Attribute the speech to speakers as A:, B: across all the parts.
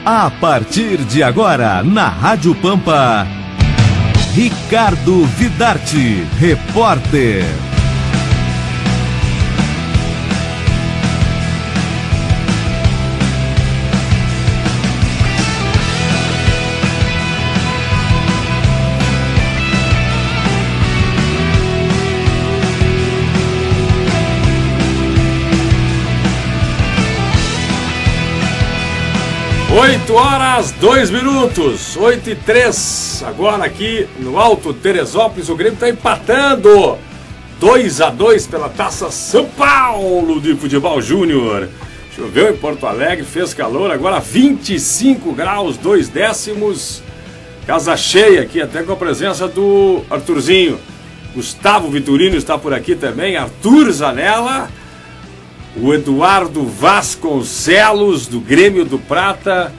A: A partir de agora, na Rádio Pampa, Ricardo Vidarte, repórter.
B: Oito horas, 2 minutos, 8h03, agora aqui no Alto Teresópolis, o Grêmio está empatando 2-2 pela Taça São Paulo de Futebol Júnior. Choveu em Porto Alegre, fez calor, agora 25 graus, 2 décimos, casa cheia aqui, até com a presença do Arthurzinho. Gustavo Vitorino está por aqui também, Arthur Zanella. O Eduardo Vasconcelos, do Grêmio do Prata,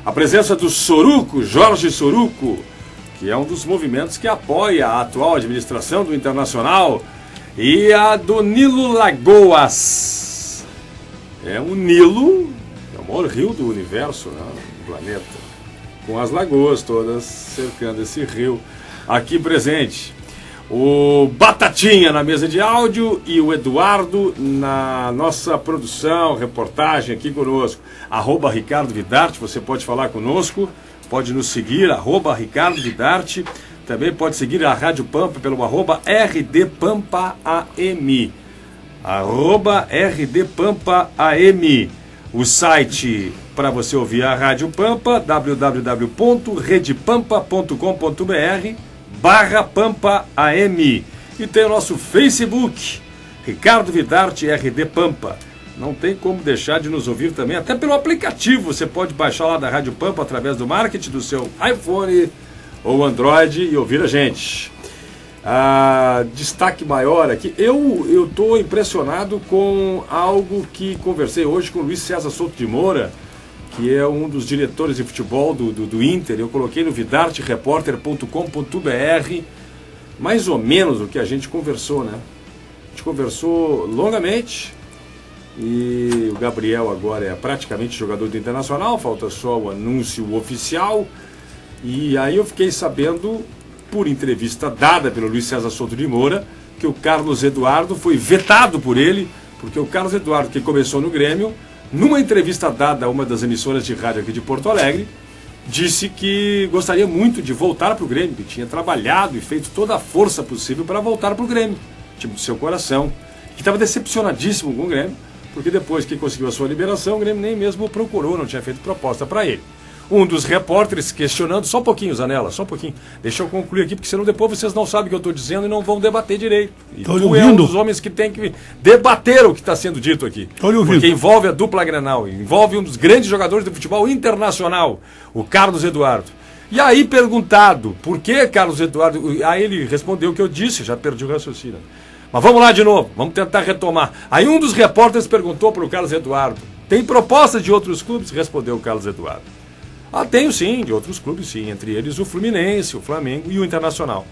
B: a presença do Soruco, Jorge Soruco, que é um dos movimentos que apoia a atual administração do Internacional, e a do Nilo Lagoas. É um Nilo, é o maior rio do universo, né, do planeta, com as lagoas todas cercando esse rio aqui presente. O Batatinha na mesa de áudio e o Eduardo na nossa produção, reportagem aqui conosco. @Ricardo Vidarte, você pode falar conosco, pode nos seguir, @Ricardo Vidarte. Também pode seguir a Rádio Pampa pelo @RDPampaAM. @RDPampaAM. O site para você ouvir a Rádio Pampa, www.redepampa.com.br/PampaAM. E tem o nosso Facebook, Ricardo Vidarte RD Pampa. Não tem como deixar de nos ouvir também, até pelo aplicativo. Você pode baixar lá da Rádio Pampa através do marketing do seu iPhone ou Android e ouvir a gente. Destaque maior aqui. Eu estou impressionado com algo que conversei hoje com o Luiz César Souto de Moura, que é um dos diretores de futebol do Inter. Eu coloquei no vidartereporter.com.br mais ou menos o que a gente conversou, né? A gente conversou longamente e o Gabriel agora é praticamente jogador do Internacional, falta só o anúncio oficial. E aí eu fiquei sabendo, por entrevista dada pelo Luiz César Souto de Moura, que o Carlos Eduardo foi vetado por ele, porque o Carlos Eduardo, que começou no Grêmio, numa entrevista dada a uma das emissoras de rádio aqui de Porto Alegre, disse que gostaria muito de voltar para o Grêmio, que tinha trabalhado e feito toda a força possível para voltar para o Grêmio, time do seu coração, que estava decepcionadíssimo com o Grêmio, porque depois que conseguiu a sua liberação, o Grêmio nem mesmo procurou, não tinha feito proposta para ele. Um dos repórteres questionando, só um pouquinho, Zanella, só um pouquinho, deixa eu concluir aqui, porque senão depois vocês não sabem o que eu estou dizendo e não vão debater direito. E tu é um dos homens que tem que debater o que está sendo dito aqui, porque envolve a dupla Grenal, envolve um dos grandes jogadores de futebol internacional, o Carlos Eduardo. E aí perguntado, por que Carlos Eduardo, aí ele respondeu o que eu disse, já perdi o raciocínio. Mas vamos lá de novo, vamos tentar retomar. Aí um dos repórteres perguntou para o Carlos Eduardo, tem propostas de outros clubes? Respondeu o Carlos Eduardo. Tenho sim, de outros clubes sim, entre eles o Fluminense, o Flamengo e o Internacional.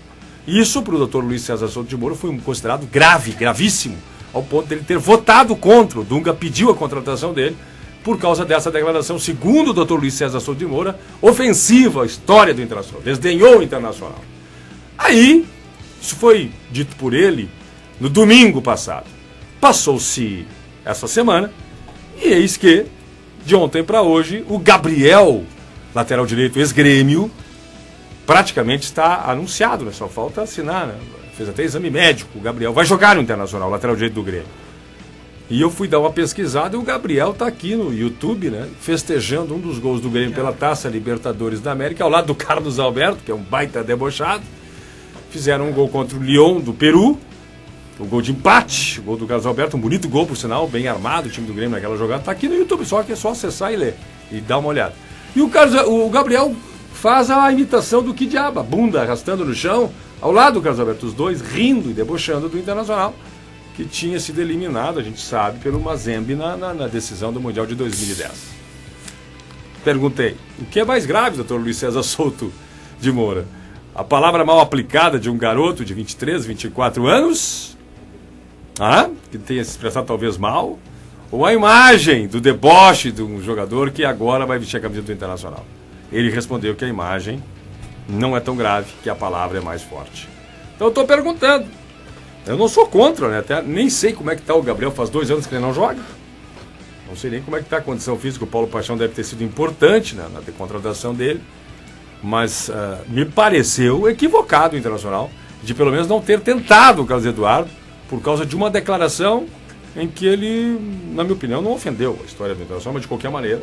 B: Isso para o Dr. Luiz César Souto de Moura foi considerado grave, gravíssimo, ao ponto dele ter votado contra. O Dunga pediu a contratação dele por causa dessa declaração, segundo o Dr. Luiz César Souto de Moura, ofensiva à história do Internacional, desdenhou o Internacional. Aí, isso foi dito por ele no domingo passado. Passou-se essa semana e eis que, de ontem para hoje, o Gabriel, lateral direito, ex-Grêmio, praticamente está anunciado, né? Só falta assinar, né? Fez até exame médico. O Gabriel vai jogar no Internacional, lateral direito do Grêmio. E eu fui dar uma pesquisada e o Gabriel está aqui no YouTube, né? Festejando um dos gols do Grêmio pela Taça Libertadores da América, ao lado do Carlos Alberto, que é um baita debochado. Fizeram um gol contra o Lyon do Peru, o gol de empate, o gol do Carlos Alberto, um bonito gol, por sinal, bem armado, o time do Grêmio naquela jogada. Está aqui no YouTube, só que é só acessar e ler, e dar uma olhada. E o Gabriel faz a imitação do Kid Aba, bunda arrastando no chão, ao lado do Carlos Alberto, os dois rindo e debochando do Internacional, que tinha sido eliminado, a gente sabe, pelo Mazembe na decisão do Mundial de 2010. Perguntei, o que é mais grave, doutor Luiz César Souto de Moura? A palavra mal aplicada de um garoto de 23, 24 anos, que tenha se expressado talvez mal, ou a imagem do deboche de um jogador que agora vai vestir a camiseta do Internacional. Ele respondeu que a imagem não é tão grave, que a palavra é mais forte. Então eu estou perguntando. Eu não sou contra, né? Até nem sei como é que está o Gabriel, faz 2 anos que ele não joga. Não sei nem como é que está a condição física. O Paulo Paixão deve ter sido importante, né, na contratação dele. Mas me pareceu equivocado o Internacional de pelo menos não ter tentado o Carlos Eduardo por causa de uma declaração em que ele, na minha opinião, não ofendeu a história do Internacional, mas de qualquer maneira.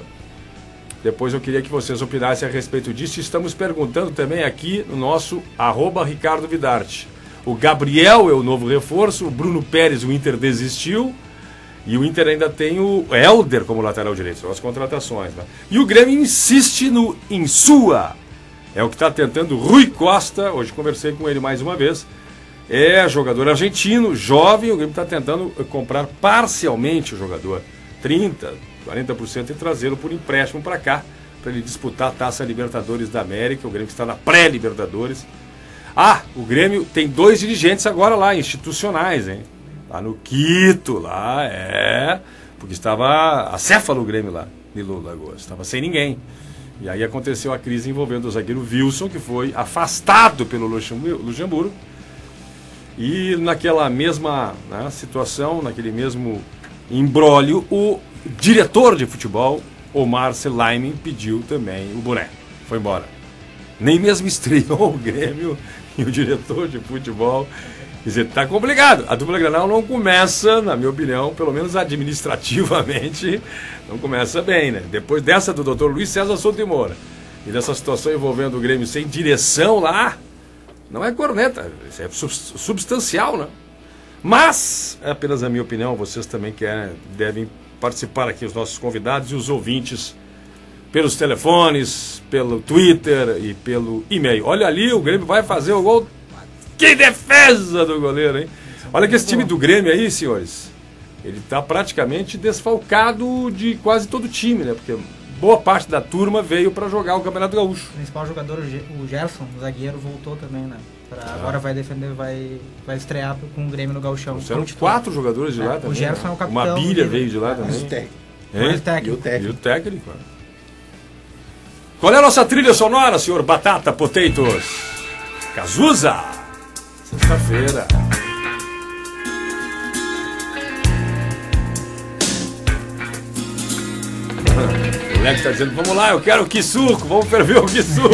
B: Depois eu queria que vocês opinassem a respeito disso. Estamos perguntando também aqui no nosso @RicardoVidarte. O Gabriel é o novo reforço, o Bruno Pérez, o Inter desistiu, e o Inter ainda tem o Helder como lateral direito, são as contratações. Né? E o Grêmio insiste no Insua, é o que está tentando Rui Costa, hoje conversei com ele mais uma vez, é jogador argentino, jovem, o Grêmio está tentando comprar parcialmente o jogador, 30%, 40% e trazê-lo por empréstimo para cá, para ele disputar a Taça Libertadores da América, o Grêmio que está na pré-Libertadores. O Grêmio tem 2 dirigentes agora lá, institucionais, hein? Lá no Quito, lá, porque estava acéfalo o Grêmio lá, Nilo Lagoas, estava sem ninguém. E aí aconteceu a crise envolvendo o zagueiro Wilson, que foi afastado pelo Luxemburgo. E naquela mesma situação, naquele mesmo imbróglio, o diretor de futebol, Omar Selaimem, pediu também o boné. Foi embora. Nem mesmo estreou o Grêmio e o diretor de futebol. Quer dizer, tá complicado. A dupla Grenal não começa, na minha opinião, pelo menos administrativamente, não começa bem, né? Depois dessa do Dr. Luiz César Souto de Moura e dessa situação envolvendo o Grêmio sem direção lá, não é corneta, isso é substancial, né? Mas, é apenas a minha opinião, vocês também devem participar aqui, os nossos convidados e os ouvintes, pelos telefones, pelo Twitter e pelo e-mail. Olha ali, o Grêmio vai fazer o gol. Que defesa do goleiro, hein? Olha que esse time do Grêmio aí, senhores, ele está praticamente desfalcado de quase todo o time, né? Porque boa parte da turma veio para jogar o Campeonato Gaúcho.
C: O principal jogador, o Gerson, o zagueiro, voltou também, né? Agora vai defender, vai estrear com o Grêmio no Gauchão.
B: Serão 4 jogadores de lá também.
C: O Gerson é o capitão.
B: Uma bilha veio de lá também.
C: E
B: o técnico. Qual é a nossa trilha sonora, senhor Batata Potatoes? Cazuza! Sexta-feira. O moleque está dizendo, vamos lá, eu quero o quisuco, vamos ferver o quisuco.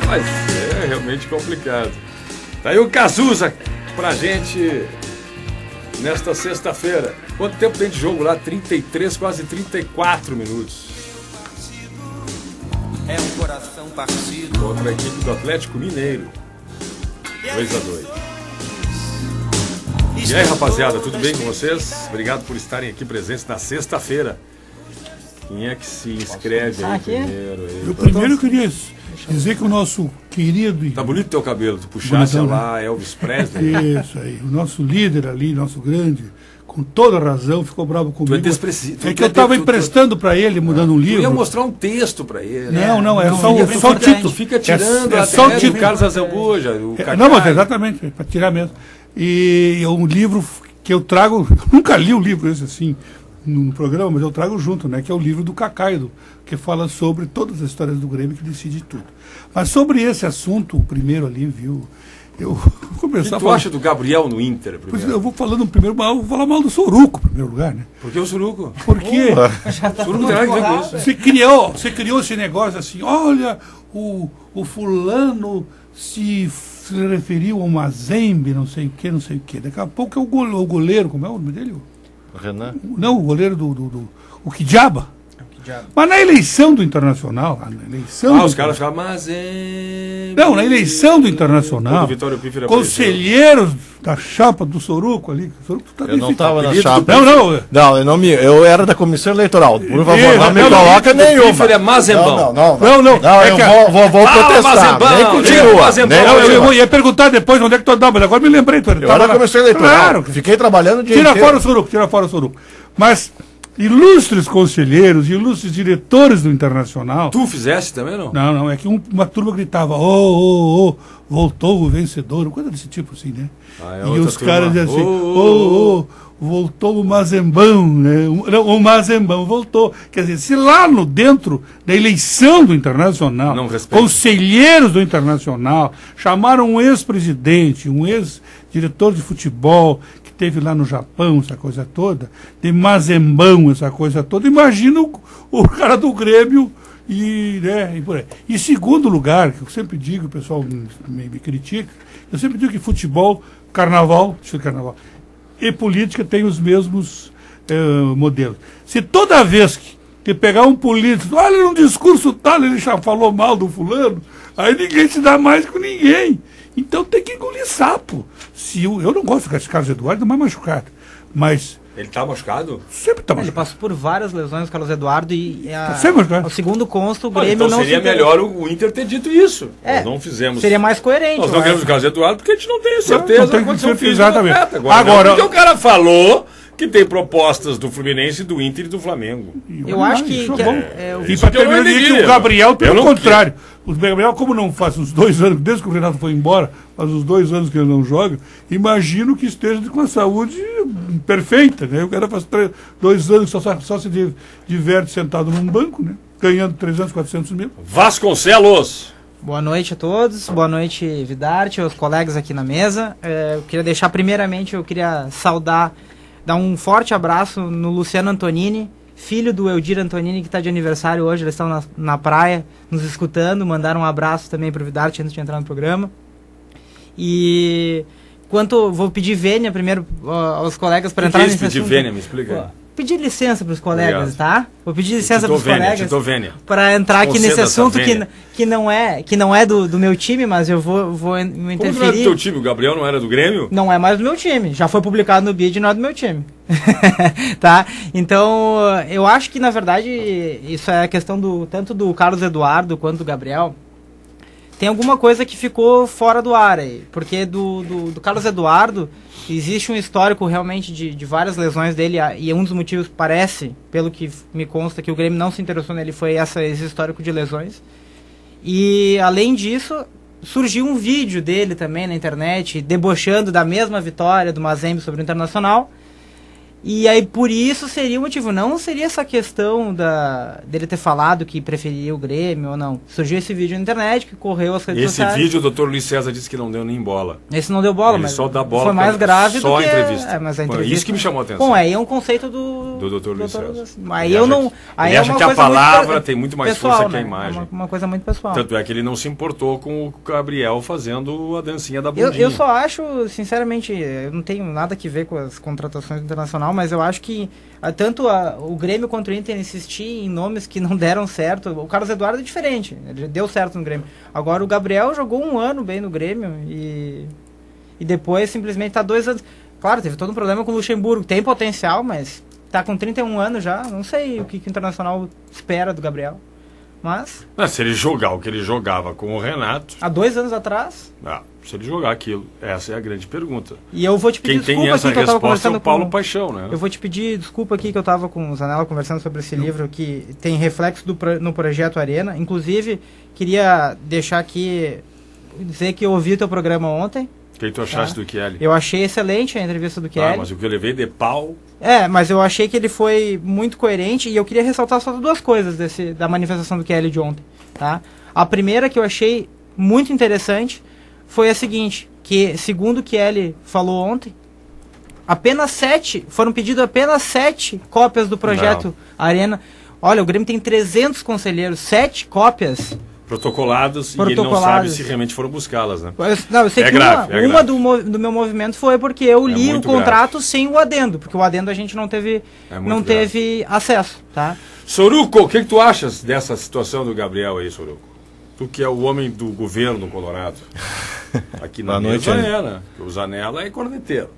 B: Mas é realmente complicado. Tá aí o Cazuza pra gente nesta sexta-feira. Quanto tempo tem de jogo lá? 33, quase 34 minutos.
D: É um coração partido.
B: Contra a equipe do Atlético Mineiro. 2-2. E aí, rapaziada, tudo bem com vocês? Obrigado por estarem aqui presentes na sexta-feira. Quem é que se inscreve aí primeiro?
E: Eu primeiro queria dizer que o nosso querido...
B: Tá bonito teu cabelo, tu puxasse lá Elvis Presley.
E: Isso aí, o nosso líder ali, nosso grande, com toda razão, ficou bravo comigo. É que eu estava emprestando para ele, mudando um livro.
B: Eu ia mostrar um texto para ele.
E: Não, é só o título.
B: Fica tirando
E: é só o título.
B: O Carlos Azambuja, o Cacá.
E: Não, mas exatamente, é para tirar mesmo. E um livro que eu trago, nunca li o livro esse assim no programa, mas eu trago junto, né? Que é o livro do Cacaido, que fala sobre todas as histórias do Grêmio, que decide tudo. Mas sobre esse assunto, o primeiro ali, viu? Eu vou começar
B: a falar. O que tu acha do Gabriel no Inter?
E: Primeiro? Eu vou falando primeiro, vou falar mal do Soruco, em primeiro lugar, né?
B: Por que o Soruco?
E: Porque
B: o Soruco tem nada a ver com isso.
E: Você criou esse negócio assim, olha, o fulano se referiu a uma Mazembe, não sei o que. Daqui a pouco é o goleiro, como é o nome dele?
F: Renan?
E: Não, o goleiro o Quijaba. Mas na eleição do Internacional,
B: os caras falam, Mazembe.
E: Não, na eleição do Internacional, conselheiros da chapa do Soruco ali.
F: Eu não estava na chapa.
E: Eu
F: era da comissão eleitoral. Por favor, não me coloca nenhuma.
B: Pífero é Mazembão.
E: Não,
F: eu vou protestar.
E: Nem eu ia perguntar depois onde é que tu andava, mas agora me lembrei.
F: Eu era da comissão eleitoral. Claro. Fiquei trabalhando o dia
E: inteiro. Tira fora o Soruco. Mas ilustres conselheiros, ilustres diretores do Internacional.
B: Tu fizesse também, não?
E: Não, é que uma turma gritava, oh, voltou o vencedor, uma coisa desse tipo assim, né? E os caras diziam assim, voltou o Mazembão, né? O Mazembão voltou. Quer dizer, se lá no dentro da eleição do Internacional, conselheiros do Internacional chamaram um ex-presidente, um ex-diretor de futebol que teve lá no Japão, essa coisa toda, de Mazembão, essa coisa toda, imagina o cara do Grêmio e por aí. E segundo lugar, que eu sempre digo, o pessoal me critica, eu sempre digo que futebol, carnaval e política tem os mesmos modelos. Se toda vez que pegar um político, olha, num discurso tal, ele já falou mal do fulano, aí ninguém se dá mais com ninguém. Então tem que engolir sapo. Eu não gosto desse Carlos Eduardo, mais machucado. Mas...
B: Ele está machucado?
E: Sempre está machucado.
C: Ele passou por várias lesões, o Carlos Eduardo, e
E: o
C: segundo consta, o Grêmio
B: então
C: não
B: seria melhor o Inter ter dito isso. Nós não fizemos.
C: Seria mais coerente.
B: Nós não queremos o Carlos Eduardo porque a gente não tem certeza da condição física.
E: Exatamente.
B: Agora, porque o cara falou que tem propostas do Fluminense, do Inter e do Flamengo.
C: Eu acho que
E: e para terminar, que o Gabriel, pelo contrário. O Gabriel, como não faz uns 2 anos, desde que o Renato foi embora, faz uns 2 anos que ele não joga, imagino que esteja com a saúde perfeita, né? O cara faz 2 anos que só se diverte sentado num banco, né? Ganhando 300, 400 mil.
B: Vasconcelos!
C: Boa noite a todos, boa noite, Vidarte, aos colegas aqui na mesa. Eu queria deixar, primeiramente, dar um forte abraço no Luciano Antonini, filho do Eldir Antonini, que está de aniversário hoje. Eles estão na praia nos escutando. Mandaram um abraço também para o Vidarte antes de entrar no programa. E vou pedir vênia primeiro aos colegas para entrar nesse assunto.
B: Pedir vênia, me explica aí.
C: Pedir licença para os colegas, tá? Vou pedir licença para os colegas
B: para
C: entrar aqui nesse assunto que não é do meu time, mas eu vou interferir.
B: Como não é do teu time? O Gabriel não era do Grêmio?
C: Não é mais do meu time. Já foi publicado no BID e não é do meu time. Tá? Então, eu acho que, na verdade, isso é a questão tanto do Carlos Eduardo quanto do Gabriel. Tem alguma coisa que ficou fora do ar aí. Porque do Carlos Eduardo existe um histórico realmente de várias lesões dele, e um dos motivos, parece, pelo que me consta, que o Grêmio não se interessou nele foi esse histórico de lesões. E, além disso, surgiu um vídeo dele também na internet, debochando da mesma vitória do Mazembe sobre o Internacional. E aí, por isso, seria o motivo. Não seria essa questão dele ter falado que preferia o Grêmio ou não. Surgiu esse vídeo na internet, que correu as redes sociais.
B: Esse vídeo, o Dr. Luiz César disse que não deu nem bola.
C: Esse não deu bola,
B: ele
C: mas
B: só dá bola,
C: foi mais grave
B: só
C: do que...
B: a entrevista.
C: Mas a entrevista...
B: Isso que me chamou a atenção.
C: Bom, aí é um conceito do
B: Dr. Luiz César.
C: Aí eu não... Aí
B: ele
C: é
B: acha
C: uma
B: que a
C: coisa
B: palavra tem muito mais
C: pessoal,
B: força que a
C: né?
B: imagem.
C: É uma coisa muito pessoal.
B: Tanto é que ele não se importou com o Gabriel fazendo a dancinha da bundinha.
C: Eu só acho, sinceramente, eu não tenho nada que ver com as contratações internacionais, mas eu acho que tanto o Grêmio quanto o Inter insistir em nomes que não deram certo. O Carlos Eduardo é diferente, ele deu certo no Grêmio. Agora o Gabriel jogou 1 ano bem no Grêmio e depois simplesmente está 2 anos. Claro, teve todo um problema com o Luxemburgo, tem potencial, mas está com 31 anos já. Não sei o que o Internacional espera do Gabriel. Mas...
B: se ele jogar o que ele jogava com o Renato...
C: Há 2 anos atrás...
B: se ele jogar aquilo, essa é a grande pergunta.
C: E eu vou te pedir
B: desculpa
C: aqui que eu estava conversando
B: é o Paulo Paixão, né?
C: Eu vou te pedir desculpa aqui que eu estava com o Zanella conversando sobre esse livro que tem reflexo no Projeto Arena. Inclusive, queria deixar aqui, dizer que eu ouvi o teu programa ontem.
B: O que tu achaste do Kelly?
C: Eu achei excelente a entrevista do Kelly.
B: Mas o que eu levei de pau...
C: mas eu achei que ele foi muito coerente e eu queria ressaltar só 2 coisas da manifestação do Kelly de ontem. Tá? A primeira que eu achei muito interessante foi a seguinte, que segundo o Kelly falou ontem, foram pedidas apenas 7 cópias do Projeto Arena. Olha, o Grêmio tem 300 conselheiros, 7 cópias...
B: Protocoladas, e ele não sabe se realmente foram buscá-las, né?
C: Eu sei que uma do meu movimento foi porque eu li o contrato sem o adendo, porque o adendo a gente não teve acesso, tá?
B: Soruco, o que tu achas dessa situação do Gabriel aí, Soruco? Tu que é o homem do governo Colorado. Aqui na mesa né? O Zanella é corneteiro.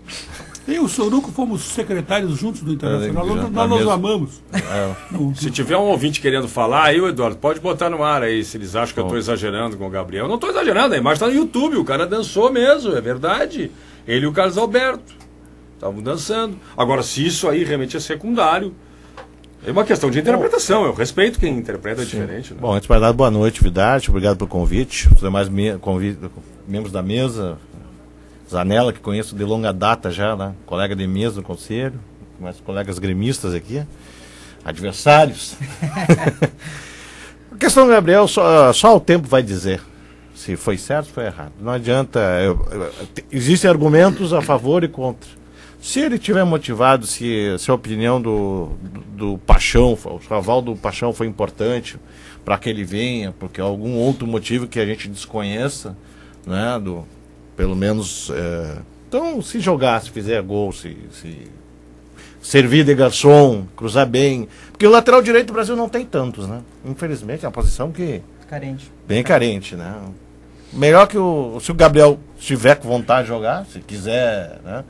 E: Eu e o Soruco fomos secretários juntos do Internacional, nós nos amamos.
B: Se tiver um ouvinte querendo falar, aí, Eduardo, pode botar no ar aí, se eles acham que eu estou exagerando com o Gabriel. Eu não estou exagerando, a imagem está no YouTube, o cara dançou mesmo, é verdade. Ele e o Carlos Alberto estavam dançando. Agora, se isso aí realmente é secundário, É uma questão de interpretação, eu respeito quem interpreta diferente. Né?
F: Bom, antes de dar boa noite, Vidarte, obrigado pelo convite. Os demais membros da mesa, Zanella, que conheço de longa data já, né? Colega de mesa no conselho, mais colegas gremistas aqui, adversários. A questão do Gabriel, só o tempo vai dizer se foi certo ou foi errado. Não adianta, existem argumentos a favor e contra. Se ele tiver motivado, se a opinião do Paixão, o aval do Paixão foi importante para que ele venha, porque algum outro motivo que a gente desconheça, né, pelo menos, então se jogar, se fizer gol, se servir de garçom, cruzar bem, porque o lateral direito do Brasil não tem tantos, né? Infelizmente é uma posição que
C: Carente.
F: Bem carente, né? Melhor que se o Gabriel estiver com vontade de jogar, se quiser, né?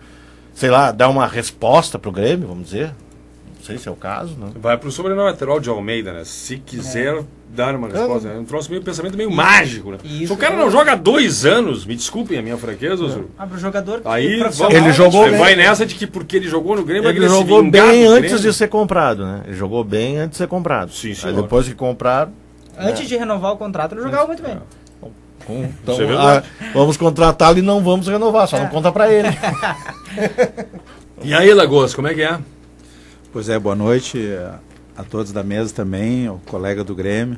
F: Sei lá, dar uma resposta pro Grêmio, vamos dizer. Não sei se é o caso, né?
B: Vai pro sobrenome lateral de Almeida, né? Se quiser dar uma resposta. É um troço meio pensamento meio mágico, né? Se o cara não joga há 2 anos, me desculpem a minha fraqueza,
C: pro jogador.
B: Aí
F: ele jogou bem.
B: Vai nessa de que porque ele jogou no Grêmio,
F: ele jogou bem antes de ser comprado, né? Ele jogou bem antes de ser comprado.
B: Sim,
F: aí depois que compraram.
C: Antes de renovar o contrato, ele jogava muito bem.
F: Então, vamos contratá-lo e não vamos renovar, só não conta pra ele.
B: E aí, Lagoas, como é que é?
G: Pois é, boa noite a todos da mesa também, ao colega do Grêmio,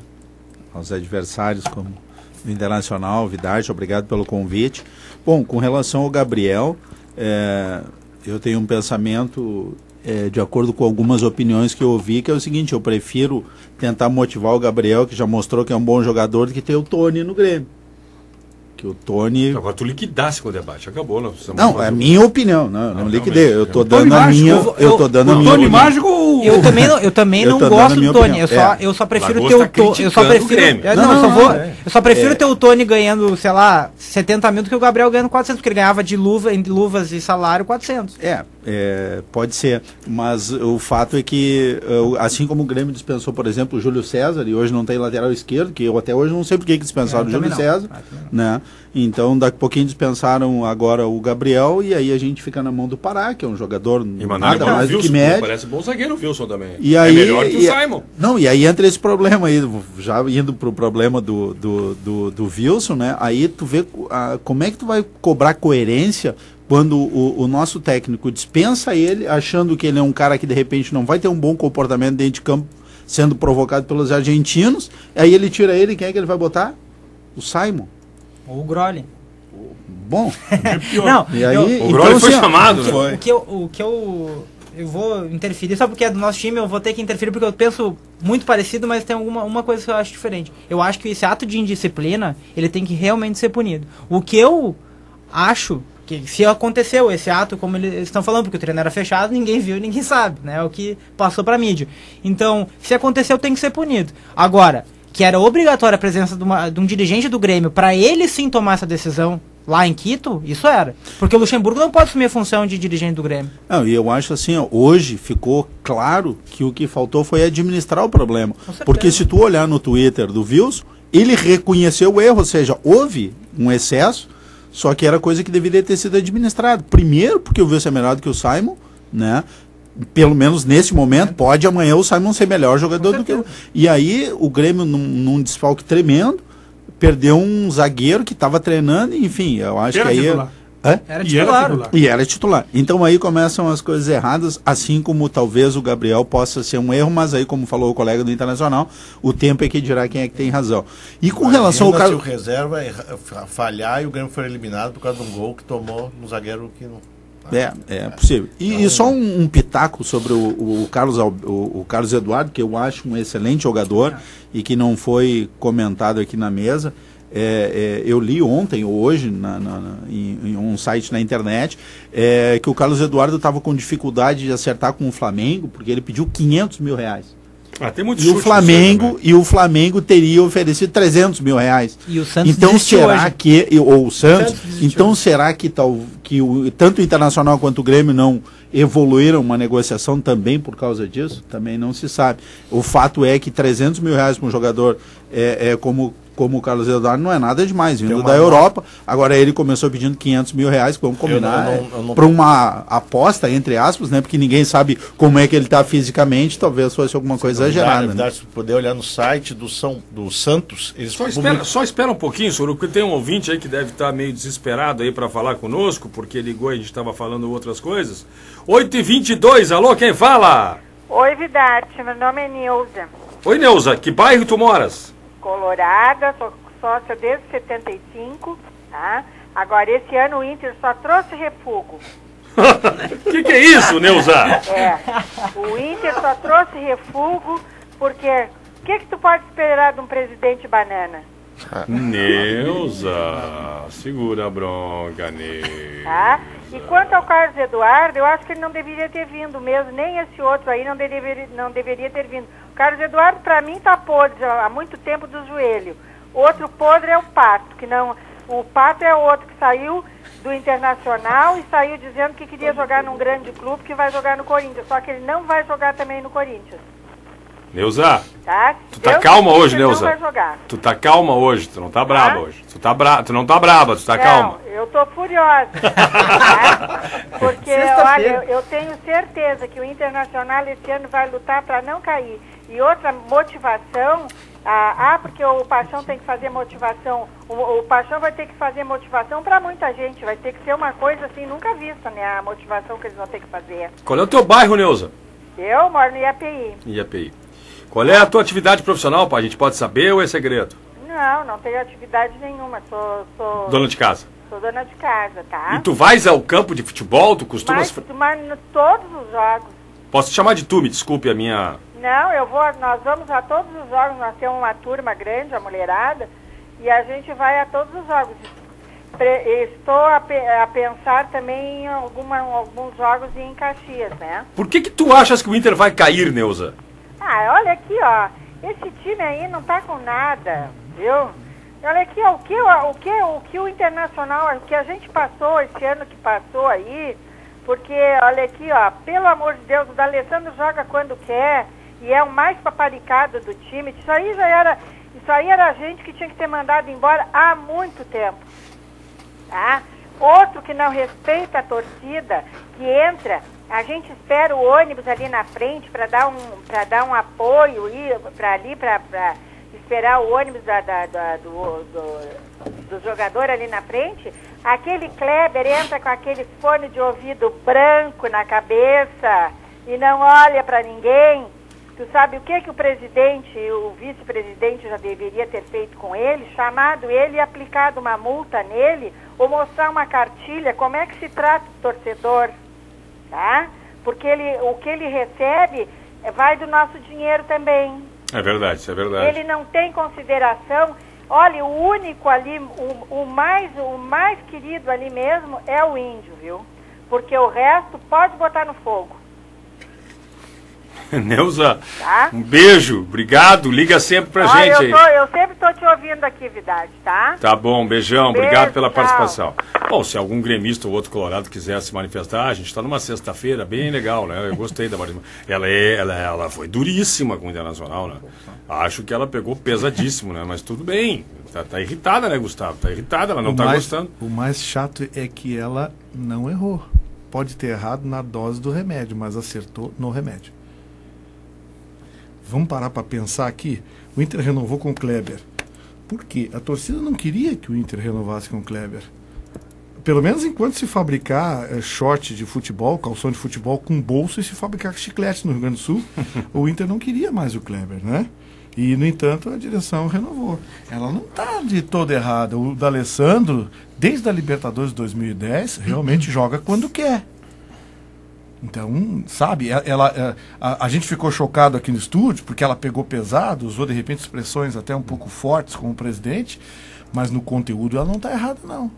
G: aos adversários como o Internacional, Vidarte, obrigado pelo convite. Bom, com relação ao Gabriel, eu tenho um pensamento de acordo com algumas opiniões que eu ouvi, que é o seguinte: eu prefiro tentar motivar o Gabriel, que já mostrou que é um bom jogador, do que ter o Tony no Grêmio. Que o Tony...
B: Agora tu liquidasse com o debate, acabou.
G: Não, é a minha opinião, não liquidei. Eu tô dando a minha... Eu tô dando a minha
E: Tony Mágico...
C: Eu também não gosto do Tony. Eu só prefiro ter o Tony. Eu só prefiro ter o Tony ganhando, sei lá, 70 mil do que o Gabriel ganhando 400, porque ele ganhava de luvas e salário 400.
G: Pode ser, mas o fato é que, assim como o Grêmio dispensou, por exemplo, o Júlio César, e hoje não tem lateral esquerdo, que eu até hoje não sei por que dispensaram o Júlio César, né? Então, daqui a pouquinho dispensaram agora o Gabriel, e aí a gente fica na mão do Pará, que é um jogador nada mais do que médio.
B: Parece bom zagueiro o Wilson também.
G: E aí,
B: melhor que o Simon.
G: Não, e aí entra esse problema aí, já indo pro problema do Wilson, né? Aí tu vê como é que tu vai cobrar coerência quando o nosso técnico dispensa ele, achando que ele é um cara que de repente não vai ter um bom comportamento dentro de campo, sendo provocado pelos argentinos, aí ele tira ele, quem é que ele vai botar? O Simon.
C: Ou o Groli.
G: Bom.
C: Não,
G: e aí,
B: o Groli foi chamado, né?
C: O que eu vou interferir, só porque é do nosso time, eu vou ter que interferir porque eu penso muito parecido, mas tem uma coisa que eu acho diferente. Eu acho que esse ato de indisciplina, ele tem que realmente ser punido. O que eu acho que se aconteceu esse ato, como eles estão falando, porque o treino era fechado, ninguém viu, ninguém sabe, né? É o que passou pra mídia. Então, se aconteceu, tem que ser punido. Agora, que era obrigatória a presença de um dirigente do Grêmio para ele sim tomar essa decisão lá em Quito, isso era. Porque o Luxemburgo não pode assumir a função de dirigente do Grêmio.
G: Não, e eu acho assim, hoje ficou claro que o que faltou foi administrar o problema. Porque se tu olhar no Twitter do Wilson, ele reconheceu o erro, ou seja, houve um excesso, só que era coisa que deveria ter sido administrado. Primeiro, porque o Wilson é melhor do que o Simon, né? Pelo menos nesse momento, pode amanhã o Simon ser melhor jogador do que o... E aí o Grêmio, num desfalque tremendo, perdeu um zagueiro que estava treinando, enfim, eu acho que aí...
E: Titular.
C: Era titular.
G: E era titular. Então aí começam as coisas erradas, assim como talvez o Gabriel possa ser um erro, mas aí, como falou o colega do Internacional, o tempo é que dirá quem é que tem razão. E com relação ao
F: caso... Se o
G: Carlos...
F: reserva falhar e o Grêmio for eliminado por causa de um gol que tomou no zagueiro que não...
G: É possível. E só um pitaco sobre o Carlos Eduardo, que eu acho um excelente jogador e que não foi comentado aqui na mesa. Eu li ontem ou hoje em um site na internet que o Carlos Eduardo estava com dificuldade de acertar com o Flamengo, porque ele pediu 500 mil reais.
B: Tem muito
G: E o Flamengo teria oferecido 300 mil reais.
C: E o Santos
G: então será
C: hoje.
G: que ou o Santos? Então será que tanto o Internacional quanto o Grêmio não evoluíram uma negociação também por causa disso? Também não se sabe. O fato é que 300 mil reais para um jogador como como o Carlos Eduardo não é nada demais, vindo
F: uma
G: da Europa. Agora ele começou pedindo 500 mil reais, vamos combinar,
F: eu não-
G: para uma aposta, entre aspas, né? Porque ninguém sabe como é que ele está fisicamente, talvez fosse alguma coisa exagerada.
F: Na
G: Né?
F: verdade, se puder olhar no site do Santos, eles
B: Só espera um pouquinho, senhor, porque tem um ouvinte aí que deve estar meio desesperado aí para falar conosco, porque ligou e a gente estava falando outras coisas. 8h22, alô, quem fala?
H: Oi, Vidarte, meu nome é Nilza.
B: Oi, Neuza, que bairro tu moras?
H: Colorada, sou sócia desde 75, tá? Agora, esse ano o Inter só trouxe refúgio.
B: Que é isso, Neuza?
H: É, o Inter só trouxe refúgio porque o que tu pode esperar de um presidente banana?
B: Neuza, segura a bronca, Neuza.
H: Tá? E quanto ao Carlos Eduardo, eu acho que ele não deveria ter vindo mesmo, nem esse outro aí não deveria ter vindo. O Carlos Eduardo, pra mim, tá podre há muito tempo do joelho. Outro podre é o Pato, que não... O Pato é outro que saiu do Internacional e saiu dizendo que queria jogar num grande clube, que vai jogar no Corinthians, só que ele não vai jogar também no Corinthians.
B: Neuza,
H: Tá?
B: tu tá
H: Deus
B: calma
H: quiser,
B: hoje,
H: ele
B: Neuza?
H: Não vai jogar.
B: Tu tá calma hoje, tu não tá braba hoje. Tu não tá braba, tu tá
H: Não,
B: calma.
H: eu tô furiosa. Tá? Porque,
C: Sexta-feira.
H: olha, eu tenho certeza que o Internacional esse ano vai lutar para não cair. E outra motivação, porque o Paixão tem que fazer motivação, o Paixão vai ter que fazer motivação para muita gente, vai ter que ser uma coisa assim nunca vista, né? A motivação que eles vão ter que fazer.
B: Qual é o teu bairro, Neuza?
H: Eu moro no IAPI.
B: IAPI. Qual é a tua atividade profissional, pai? A gente pode saber ou é segredo?
H: Não tenho atividade nenhuma, sou
B: Dona de casa.
H: sou dona de casa, tá?
B: E tu vais ao campo de futebol? Tu costumas...
H: Mas todos os jogos.
B: Posso te chamar de tu, me desculpe a minha...
H: Não, nós vamos a todos os jogos, nós temos uma turma grande, a mulherada, e a gente vai a todos os jogos. Estou a pensar também em alguns jogos em Caxias, né?
B: Por que tu achas que o Inter vai cair, Neuza?
H: Olha aqui, ó, esse time aí não tá com nada, viu? Olha aqui, ó, o que o Internacional, o que a gente passou esse ano que passou aí, porque, olha aqui, ó, pelo amor de Deus, o D'Alessandro joga quando quer, e é o mais paparicado do time. Isso aí era gente que tinha que ter mandado embora há muito tempo, tá? Outro que não respeita a torcida, que entra, a gente espera o ônibus ali na frente para dar um apoio, para esperar o ônibus do jogador ali na frente. Aquele Kleber entra com aquele fone de ouvido branco na cabeça e não olha para ninguém. Tu sabe o que o presidente, o vice-presidente já deveria ter feito com ele? Chamado ele e aplicado uma multa nele ou mostrar uma cartilha, como é que se trata o torcedor, tá? Porque o que ele recebe vai do nosso dinheiro também.
B: É verdade, isso é verdade.
H: Ele não tem consideração. Olha, o único ali, o mais querido ali mesmo é o índio, viu? Porque o resto pode botar no fogo.
B: Neuza,
H: Tá?
B: um beijo, obrigado, liga sempre pra gente aí.
H: Eu sempre tô te ouvindo aqui, Vidade, tá?
B: Tá bom, beijão,
H: Beijo,
B: obrigado pela
H: tchau.
B: participação. Bom, se algum gremista ou outro colorado quiser se manifestar, a gente está numa sexta-feira bem legal, né? Eu gostei da participação. Ela foi duríssima com o Internacional, né? Acho que ela pegou pesadíssimo, né? Mas tudo bem. Tá irritada, né, Gustavo? Tá irritada, ela não tá gostando.
I: O mais chato é que ela não errou. Pode ter errado na dose do remédio, mas acertou no remédio. Vamos parar para pensar aqui. O Inter renovou com o Kleber. Por quê? A torcida não queria que o Inter renovasse com o Kleber. Pelo menos enquanto se fabricar short de futebol, calção de futebol com bolso e se fabricar chiclete no Rio Grande do Sul, o Inter não queria mais o Kleber, né? E, no entanto, a direção renovou. Ela não está de todo errada. O D'Alessandro, desde a Libertadores de 2010, realmente joga quando quer. Então, sabe, a gente ficou chocado aqui no estúdio, porque ela pegou pesado, usou de repente expressões até um pouco fortes como presidente, mas no conteúdo ela não está errada, não.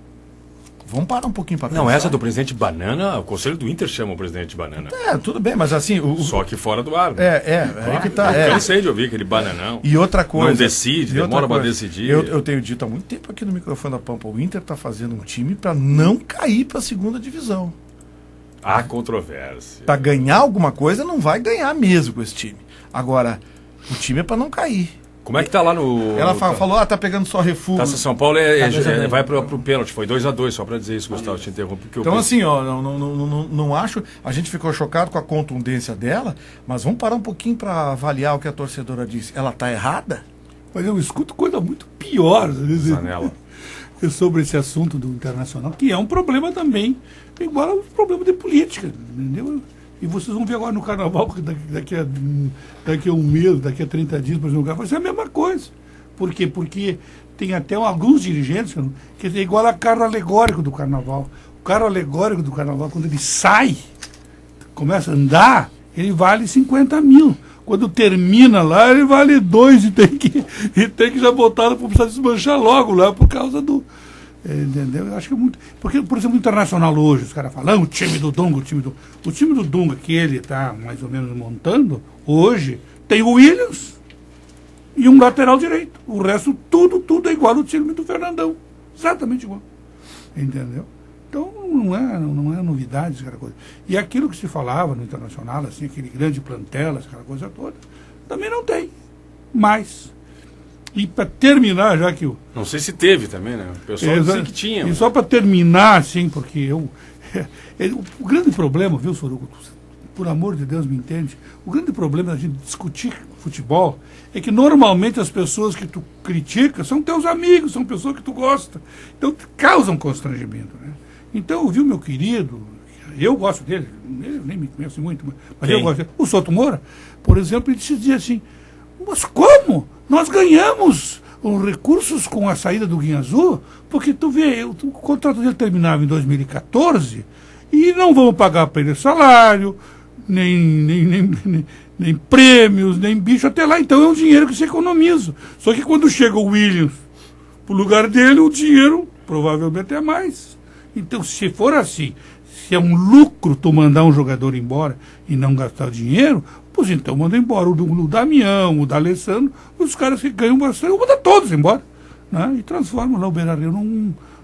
I: Vamos parar um pouquinho para pensar.
B: Não, essa do presidente Banana, o Conselho do Inter chama o presidente Banana.
I: Tudo bem, mas assim...
B: Só que fora do ar.
I: Aí que tá.
B: Eu cansei de ouvir aquele bananão.
I: E outra coisa...
B: Não decide, demora para decidir.
I: Eu tenho dito há muito tempo aqui no microfone da Pampa, o Inter está fazendo um time para não cair para a segunda divisão.
B: Há controvérsia.
I: Para ganhar alguma coisa, não vai ganhar mesmo com esse time. Agora, o time é para não cair.
B: Como é que tá lá no...
I: Ela falou, tá pegando só refugo.
B: Taça São Paulo vai pro pênalti, foi 2-2, só pra dizer isso, Gustavo, te interrompo.
I: Então assim, ó, não acho, a gente ficou chocado com a contundência dela, mas vamos parar um pouquinho pra avaliar o que a torcedora disse. Ela tá errada?
E: Mas eu escuto coisa muito pior,
B: Zanella,
E: sobre esse assunto do Internacional, que é um problema também, igual a um problema de política, entendeu? E vocês vão ver agora no Carnaval, porque daqui a um mês, daqui a 30 dias, por exemplo, vai ser a mesma coisa. Por quê? Porque tem até alguns dirigentes que é igual a carro alegórico do Carnaval. O carro alegórico do Carnaval, quando ele sai, começa a andar, ele vale 50 mil. Quando termina lá, ele vale 2 e tem que já botar para precisar desmanchar logo lá por causa do... Entendeu? Eu acho que é muito... Porque, por exemplo, o Internacional hoje, os caras falam, o time do Dunga, o time do Dunga que ele está mais ou menos montando, hoje, tem o Williams e um lateral direito. O resto, tudo é igual ao time do Fernandão. Exatamente igual. Entendeu? Então, não é novidade, essa coisa. E aquilo que se falava no Internacional, assim, aquele grande plantel, aquela coisa toda, também não tem. Mas... E para terminar, já que o...
B: Não sei se teve também, né? O pessoal disse que tinha.
E: E só para terminar, assim, porque o grande problema, viu, Sorugo, por amor de Deus, me entende, o grande problema da gente discutir futebol é que normalmente as pessoas que tu critica são teus amigos, são pessoas que tu gosta. Então causam constrangimento, né? Então, viu, meu querido, eu gosto dele, ele nem me conhece muito, mas eu gosto dele. O Souto Moura, por exemplo, ele dizia assim, mas como? Nós ganhamos os recursos com a saída do Guinha Azul, porque tu vê, o contrato dele terminava em 2014 e não vamos pagar para ele salário, nem prêmios, nem bicho até lá. Então é um dinheiro que se economiza. Só que quando chega o Williams pro lugar dele, o dinheiro provavelmente é mais. Então, se for assim, se é um lucro tu mandar um jogador embora e não gastar dinheiro, pois então manda embora o Damião, o D'Alessandro, os caras que ganham bastante, manda todos embora, né? E transforma lá o Beira-Rio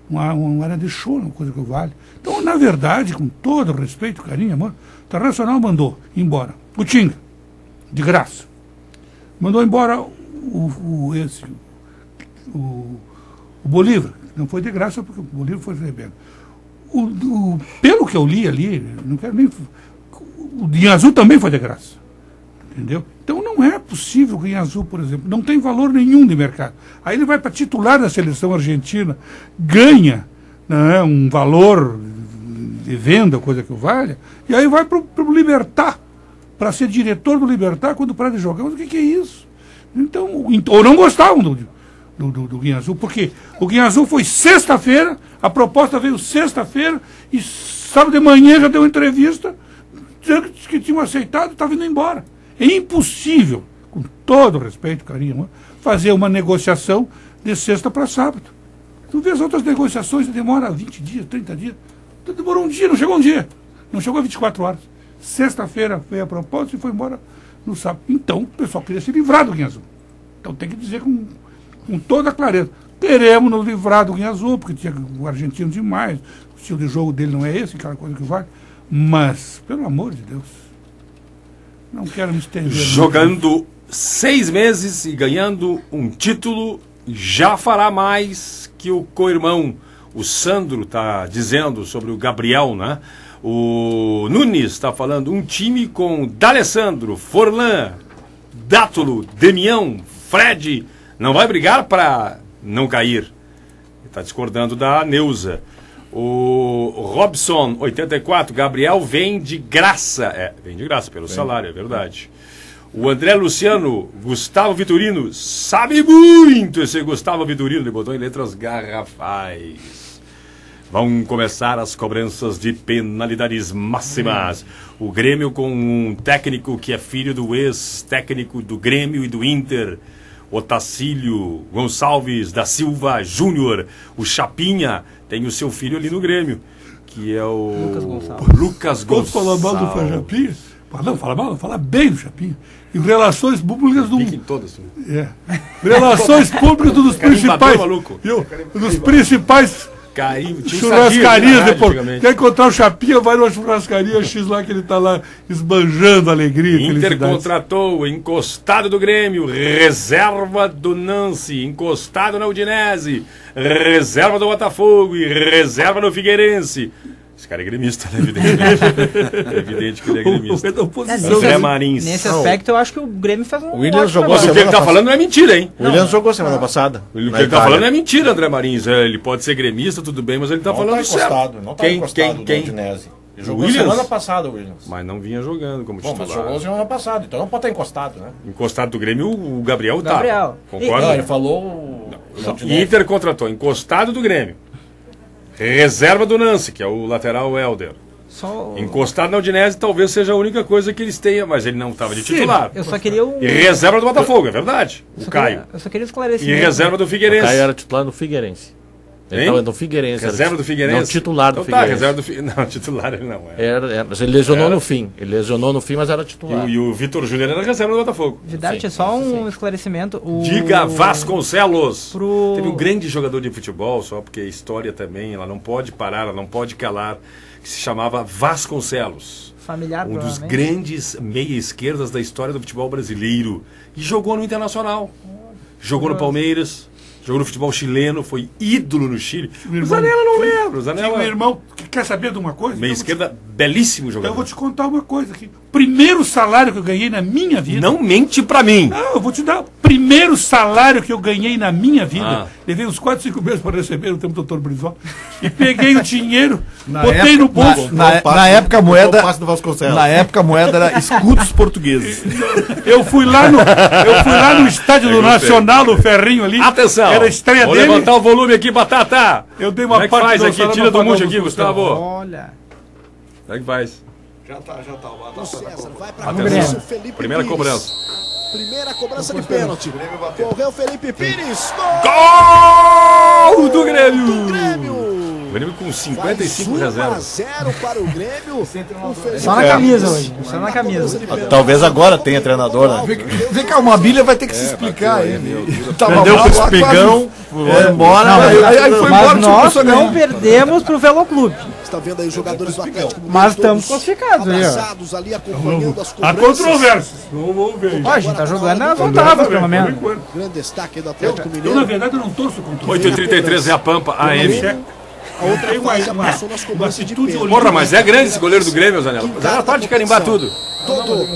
E: numa área de show, uma coisa que vale. Então, na verdade, com todo respeito, carinho, amor, o Internacional mandou embora o Tinga, de graça. Mandou embora o Bolívar, não foi de graça porque o Bolívar foi recebendo. Pelo que eu li ali, não quero nem... O Guinha Azul também foi de graça. Entendeu? Então não é possível o Guinha Azul, por exemplo, não tem valor nenhum de mercado. Aí ele vai para titular da seleção argentina, ganha, né, um valor de venda, coisa que valha, e aí vai para o Libertad, para ser diretor do Libertad quando para de jogar. Mas o que é isso? Então, ou não gostavam do Guinha Azul, porque o Guinha Azul foi sexta-feira, a proposta veio sexta-feira, e sábado de manhã já deu entrevista, dizendo que tinham aceitado e estava indo embora. É impossível, com todo respeito, carinho, fazer uma negociação de sexta para sábado. Tu vê as outras negociações, demora 20 dias, 30 dias. Demorou um dia, não chegou um dia. Não chegou a 24 horas. Sexta-feira veio a proposta e foi embora no sábado. Então, o pessoal queria se livrar do Guinha Azul. Então tem que dizer com toda a clareza. Queremos nos livrar do Guinha Azul, porque tinha o argentino demais. O estilo de jogo dele não é esse, aquela coisa que vale. Mas, pelo amor de Deus, não quero me estender.
B: Jogando 6 meses e ganhando um título, já fará mais que o co-irmão. O Sandro está dizendo sobre o Gabriel, né? O Nunes está falando, um time com D'Alessandro, Forlan, Dátulo, Demião, Fred, não vai brigar para não cair. Está discordando da Neuza. O Robson, 84, Gabriel vem de graça. Vem de graça pelo salário, é verdade. O André Luciano, Gustavo Vitorino, sabe muito esse Gustavo Vitorino, ele botou em letras garrafais. Vão começar as cobranças de penalidades máximas. O Grêmio com um técnico que é filho do ex-técnico do Grêmio e do Inter, Otacílio Gonçalves da Silva Júnior. O Chapinha tem o seu filho ali no Grêmio, que é o Lucas Gonçalves.
E: Quando falar mal do Chapinha, não fala mal, fala bem do Chapinha. E relações públicas do...
B: Todos,
E: relações públicas dos principais... dos principais
B: Caiu. Tinha
E: Churrascaria depois.
B: antigamente.
E: Quer encontrar o Chapinha, vai numa churrascaria X lá que ele tá lá esbanjando alegria e
B: Inter
E: felicidade.
B: contratou encostado do Grêmio, reserva do Nancy, encostado na Udinese, reserva do Botafogo e reserva do Figueirense. Esse cara é gremista, né? Evidentemente. É evidente que ele é gremista. André Marins.
C: Nesse aspecto, eu acho que o Grêmio fez um.
F: Williams
C: ótimo
F: jogou
B: Mas o
C: trabalho.
B: que ele tá falando não é mentira, hein?
F: O Williams jogou semana passada.
B: O que ele tá falando é mentira, André Marins. Ele pode ser gremista, tudo bem, mas ele tá falando certo.
F: Não tá encostado no Udinese. Ele jogou
B: Williams?
F: semana passada, o Williams.
B: Mas não vinha jogando como
F: Bom,
B: titular.
F: mas jogou semana passada, então não pode estar encostado, né?
B: Encostado do Grêmio, o Gabriel tá.
C: Gabriel.
B: Concorda?
F: Não, ele falou...
B: Inter contratou encostado do Grêmio. Reserva do Nancy, que é o lateral Helder.
C: Só...
B: Encostado na Udinese talvez seja a única coisa que eles tenham, mas ele não estava de titular.
C: Eu só queria um.
B: E reserva do Botafogo, é verdade. O Caio.
C: Eu só queria esclarecer.
B: E reserva do Figueirense.
J: O Caio era titular no Figueirense. Ele
B: Hein?
J: estava no Figueirense.
B: Reserva do Figueirense.
J: Não, titular do
B: Então tá,
J: Figueirense.
B: reserva do Não, titular ele não é.
J: Mas ele lesionou
B: Era.
J: no fim. Ele lesionou no fim, mas era titular.
B: E o Vitor Júnior era reserva do Botafogo.
C: Vidarte, só um esclarecimento.
B: Diga Vasconcelos.
C: Pro-
B: Teve um grande jogador de futebol, só porque a história também, ela não pode parar, ela não pode calar, que se chamava Vasconcelos.
C: Familiar,
B: Um dos
C: provavelmente.
B: grandes meia-esquerdas da história do futebol brasileiro. E jogou no Internacional. Jogou no Palmeiras. Jogou no futebol chileno. Foi ídolo no Chile. O Zanella não lembra. O
E: Tinha
B: Zanella,
E: meu irmão que quer saber de uma coisa?
B: meia-esquerda, belíssimo
E: Eu
B: jogador.
E: vou te contar uma coisa aqui. Primeiro salário que eu ganhei na minha vida.
B: Não mente pra mim.
E: Não, eu vou te dar o primeiro salário que eu ganhei na minha vida.
B: Ah.
E: Levei uns 4, 5 meses para receber no tempo do Dr. Brizola. E peguei o dinheiro,
G: Na
E: botei
G: época-
E: no bolso.
G: Na época a moeda.
F: O passe do Vasconcelos.
G: Na época a moeda era escudos portugueses.
E: Eu fui lá no estádio do Nacional, no Ferrinho ali.
B: Atenção.
E: Era a estreia
B: Vou
E: dele.
B: levantar o volume aqui, Batata.
E: Eu dei
B: Como
E: uma
B: é que
E: parte
B: faz
E: do
B: aqui?
E: salário
B: Tira do
E: pra
B: mute
E: pagar
B: aqui,
E: os custos.
B: Gustavo.
C: Olha.
B: Como é que faz?
K: César vai para
B: Atenção.
K: Felipe
B: Primeira
K: Pires.
B: cobrança.
K: Primeira cobrança de pênalti. Correu Felipe Pires.
B: Gol do Grêmio!
K: Do Grêmio.
B: O Grêmio com 55 reservas.
K: 1-0 para o Grêmio. O Felipe
C: Só na camisa hoje. Só na camisa.
F: Talvez agora tenha treinador, né?
G: Vem cá, uma bilha vai ter que se explicar. Ele tava
F: Perdeu
G: bravo
F: pro
G: lá,
F: Espigão, foi embora.
C: Não,
F: aí-
G: aí foi embora,
C: Mas
G: tipo,
C: nós
G: começou a ganhar.
C: não perdemos pro Veloclube.
K: Está vendo aí os jogadores do Atlético Mineiro
C: Mas estamos
K: todos
C: classificados ali, ó.
K: abraçados ali, acompanhando as
E: Há
K: cobranças.
E: controvérsias. Vamos ver.
C: Ó, a gente tá jogando nas oitavas, pelo menos.
K: Grande destaque aí do Atlético
E: Eu, na
K: Mineiro.
E: verdade, eu não torço contra
B: 8h33 é a Pampa AM.
K: A outra
E: Tem
K: fase já
E: uma
K: passou nas cobranças de
E: atitude
K: pênalti.
B: Porra, mas é grande esse goleiro do Grêmio, Zanella. O Zanella pode carimbar tudo.
K: Dodô.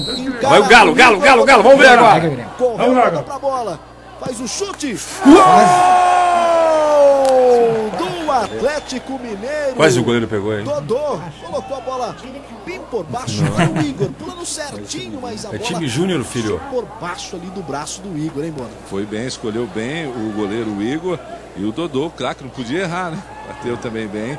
B: Vai o Galo, Galo, Galo, Galo. Vamos ver agora.
K: Correu, volta pra bola. Faz o chute. Gol do Atlético Mineiro.
B: Quase o goleiro pegou, hein?
K: Dodô colocou a bola bem por baixo para o Igor, pulando certinho, mas a
B: É
K: bola
B: time júnior, filho.
K: por baixo ali do braço do Igor, hein, Bona?
L: Foi bem, escolheu bem o goleiro Igor e o Dodô, craque, não podia errar, né? Bateu também bem.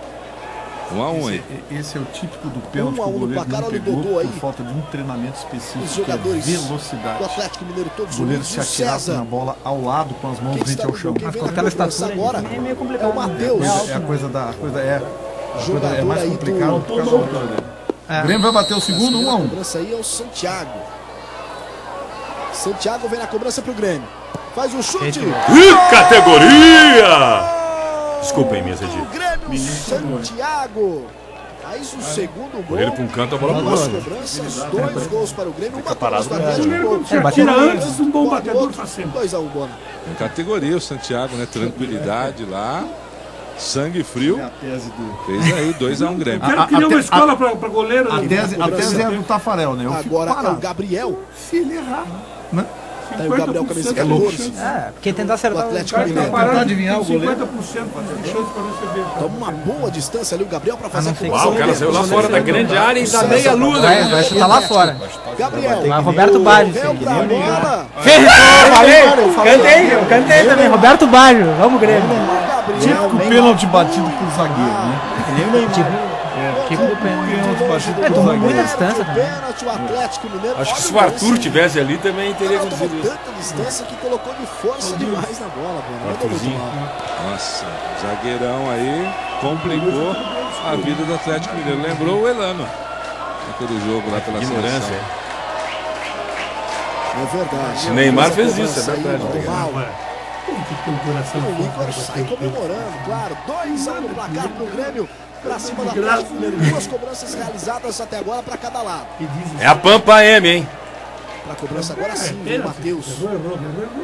L: 1-1 aí.
M: Esse é o típico do pênalti que
K: 1 a 1
M: o
K: no
M: goleiro
K: placar,
M: não
K: olha o
M: pegou
K: Dodô aí.
M: por falta de um treinamento específico,
K: Os
M: que é
K: jogadores
M: velocidade.
K: do Atlético Mineiro todos
M: O goleiro
K: unidos.
M: se
K: O
M: atirasse na
K: César,
M: bola ao lado com as mãos
K: quem
M: frente
K: está
M: ao
K: no
M: chão.
K: jogo, quem vem
C: Com
K: na
C: aquela
K: cobrança
C: estatura
K: agora
C: é meio
K: é
C: complicado.
K: o Matheus.
M: É a coisa é mais
K: aí
M: complicada
K: do-
M: por causa da altura dele. O Grêmio vai bater o segundo, 1 a 1.
K: A cobrança aí é o Santiago. Santiago vem na cobrança pro Grêmio. Faz o chute.
B: Ih, categoria! Desculpem, minha
K: Do
B: Cedi.
K: Grêmio, Santiago. Faz o segundo gol.
B: Goleiro pra um canto, a bola
K: Duas
B: pula.
K: cobranças, 2 gols para o Grêmio, uma
F: parado,
K: cobrança do Atlético.
E: Goleiro,
K: Gol.
E: quando se atira antes, um bom batedor faz sempre.
K: 2 a 1, Bona.
L: Categoria o Santiago, né? Tranquilidade lá. Sangue frio.
M: É a tese do...
L: Fez aí 2-1 Grêmio.
E: Quero criar uma escola para goleiro.
M: A tese é do Tafarel, né? Eu fico
K: Agora é o
M: parado.
K: Gabriel.
E: Se ele errar,
M: Né?
K: Tá aí o Gabriel, camisa
E: 50% de
K: 14.
E: chance.
C: É, porque tentar acertar
K: O
C: o
K: Atlético
E: Vai
K: Mineiro.
E: parado,
M: adivinhar o
E: tem
M: goleiro.
E: 50% de chance para receber.
K: Toma uma boa distância ali o Gabriel para fazer a
C: não ser
K: cobrança.
B: Uau, o cara saiu lá fora da grande área e da meia lua.
C: Vai chutar lá fora.
K: Gabriel.
C: Mas Roberto Baggio,
K: Correu
C: sim.
K: pra bola.
C: Eu cantei também. Roberto Baggio. Vamos, Grêmio.
K: Gabriel.
M: Típico pênalti batido por zagueiro, né?
C: Tipo do pênalti.
M: Pênalti batido por
C: Tomou
M: zagueiro.
C: muita distância também.
K: Pênalti, o Atlético Mineiro.
B: Acho que se o
K: Olha
B: Arthur
K: lance.
B: tivesse ali também teria
K: Ela tomou
B: conseguido isso.
K: tanta distância que colocou de força demais na bola, Bona. Mandou muito
B: Arthurzinho.
K: mal.
L: Nossa, zagueirão aí complicou a vida do Atlético Mineiro. Lembrou o Elano. Aquele jogo lá pela
B: Ignorância.
L: seleção.
K: É verdade.
B: O Neymar
K: Essa
B: fez
K: cobrança
B: isso, é
K: aí,
B: verdade.
K: mandou mal. O Igor sai comemorando, claro. 2-1 no placar pro Grêmio. Pra cima da Atlético Mineiro. 2 cobranças realizadas até agora pra cada lado.
B: É a Pampa M, hein?
K: Pra cobrança agora sim, o Matheus.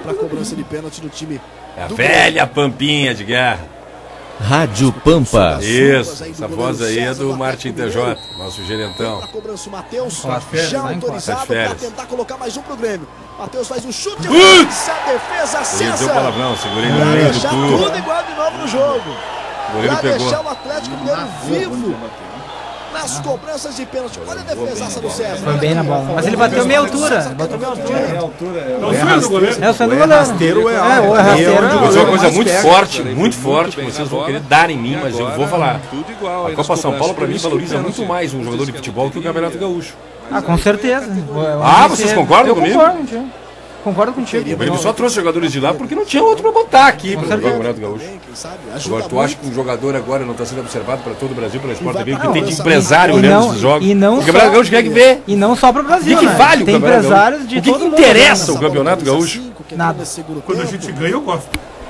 K: Pra cobrança de pênalti do time.
B: É a velha Pampinha de guerra.
A: Rádio Pampa.
B: Isso, essa voz aí é do Martin TJ, nosso gerentão.
K: Pra cobrança o Matheus, já autorizado pra tentar colocar mais um pro Grêmio. Matheus faz um chute, a defesa César.
B: Deu palavrão, segurei no
K: pra
B: meio do
K: deixar
B: tudo.
K: tudo igual de novo no jogo.
B: O goleiro
K: Pra
B: pegou.
K: deixar o Atlético Mineiro vivo nas cobranças de pênalti. Olha a defesaça do César.
C: Foi bem na bola. Mas ele bateu meia altura. Bateu meia altura.
E: É o sonho do goleiro.
C: É o sonho do
G: O
C: goleiro.
G: rasteiro é
C: É, o
G: alto.
C: rasteiro
B: Vou dizer uma coisa muito
G: pega.
B: forte, que vocês vão querer dar em mim, mas eu vou falar. A Copa São Paulo, pra mim, valoriza muito mais um jogador de futebol que o Campeonato Gaúcho.
C: Ah, com certeza.
B: Ah, vocês concordam
C: eu
B: comigo?
C: Concordo contigo. Concordo contigo.
B: O Grêmio só trouxe jogadores de lá porque não tinha outro pra botar aqui para o Campeonato Gaúcho. Agora, tu acha que um jogador agora não está sendo observado para todo o Brasil, pela Sport TV, porque tem de empresário olhando esses jogos? O Campeonato Gaúcho quer que vê.
C: E não só para o Brasil,
B: O que
C: né?
B: vale o
C: Tem
B: Campeonato
C: empresários
B: Gaúcho?
C: de
B: O que
C: todo mundo.
B: interessa o Campeonato Gaúcho?
C: Nada.
E: Quando a gente ganha, eu gosto.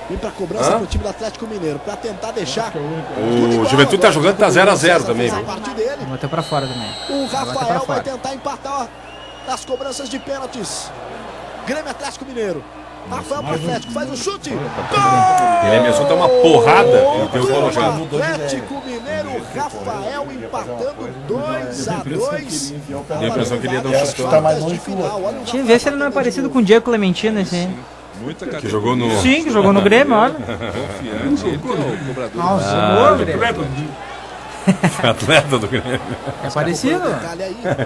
K: Vem pra cobrança pro time do Atlético Mineiro, pra tentar deixar.
B: O Juventude tá jogando, tá 0-0 também, viu?
C: Vou até para fora também.
K: O Rafael vai tentar empatar nas cobranças de pênaltis. Grêmio Atlético Mineiro. Rafael pro Atlético, faz o chute.
B: Ele só tá uma porrada e deu colocado.
K: Atlético Mineiro, Rafael empatando 2-2.
B: Deu a impressão que ele ia dar um chute.
K: Tá mais longe que o outro.
C: Deixa eu ver se ele não é parecido com o Diego Clementino, esse aí.
B: Que jogou no...
C: Sim, que jogou no Grêmio, olha.
L: Confiante, ele que é o cobrador.
C: Nossa, Grêmio.
B: Atleta do Grêmio.
C: É parecido?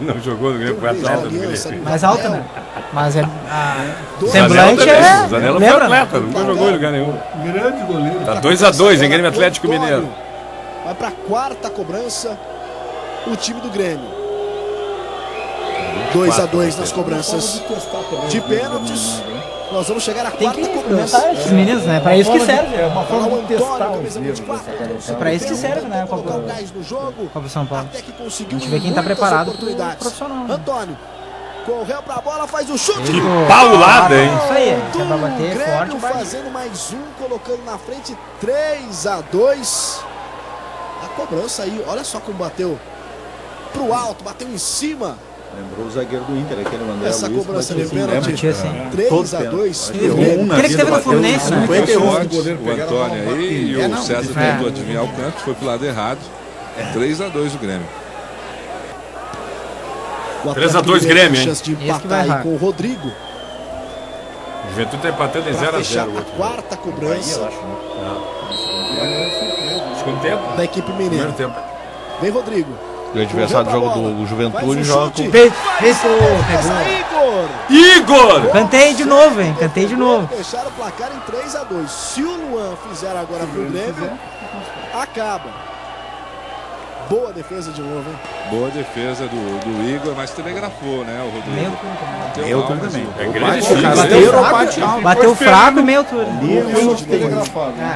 B: Não jogou no Grêmio, foi atleta do Grêmio.
C: Mais alto, né? Mas é.
B: O
C: semblante é.
B: O Zanella foi
C: Lembra?
B: atleta, nunca jogou em lugar nenhum.
E: Grande goleiro.
B: Tá 2-2 em Grêmio Atlético Mineiro.
K: Vai pra quarta cobrança o time do Grêmio. 2-2 nas cobranças de pênaltis. Nós vamos chegar à quarta cobrança.
C: Esses meninos, né? Pra isso que serve.
K: É uma forma de testar camisa 24.
C: É pra isso que serve, né?
K: Colocar o gás no jogo.
C: Copa São Paulo.
K: Até que
C: A
K: conseguiu
C: gente vê quem tá
K: muitas
C: preparado pro
K: oportunidades.
C: profissional. Né?
K: Antônio correu pra bola, faz o chute.
B: Que paulada, hein?
C: Isso aí, é pra bater
K: Grêmio
C: forte.
K: fazendo mais um, colocando na frente 3-2. A cobrança aí, olha só como bateu pro alto, bateu em cima.
G: Lembrou o zagueiro do Inter, aquele André
K: Essa
G: Luiz,
K: cobrança de
G: bateu
K: pênalti. 3-2.
C: Aquele que teve no Fluminense, né?
L: O Antônio aí e o César tentou adivinhar o canto, foi pro lado errado. 3-2 o Grêmio.
B: 3-2 Grêmio, hein?
K: Chance de empatar aí com o Rodrigo.
B: O Juventude tá empatando em
K: Pra
B: 0-0.
K: fechar a quarta cobrança
B: Segundo tempo?
K: da equipe
B: Primeiro
K: mineira.
B: tempo.
K: Vem Rodrigo.
F: O adversário do jogo do Juventude joga com...
B: Igor!
C: Cantei de novo, hein? Cantei de novo.
K: Deixaram o placar em 3-2. Se o Luan fizer agora pro Grêmio, acaba. Boa defesa de novo, hein?
L: Boa defesa do Igor, mas telegrafou, né, o Rodrigo?
G: Eu também.
B: É grande
C: Bateu fraco e meio altura.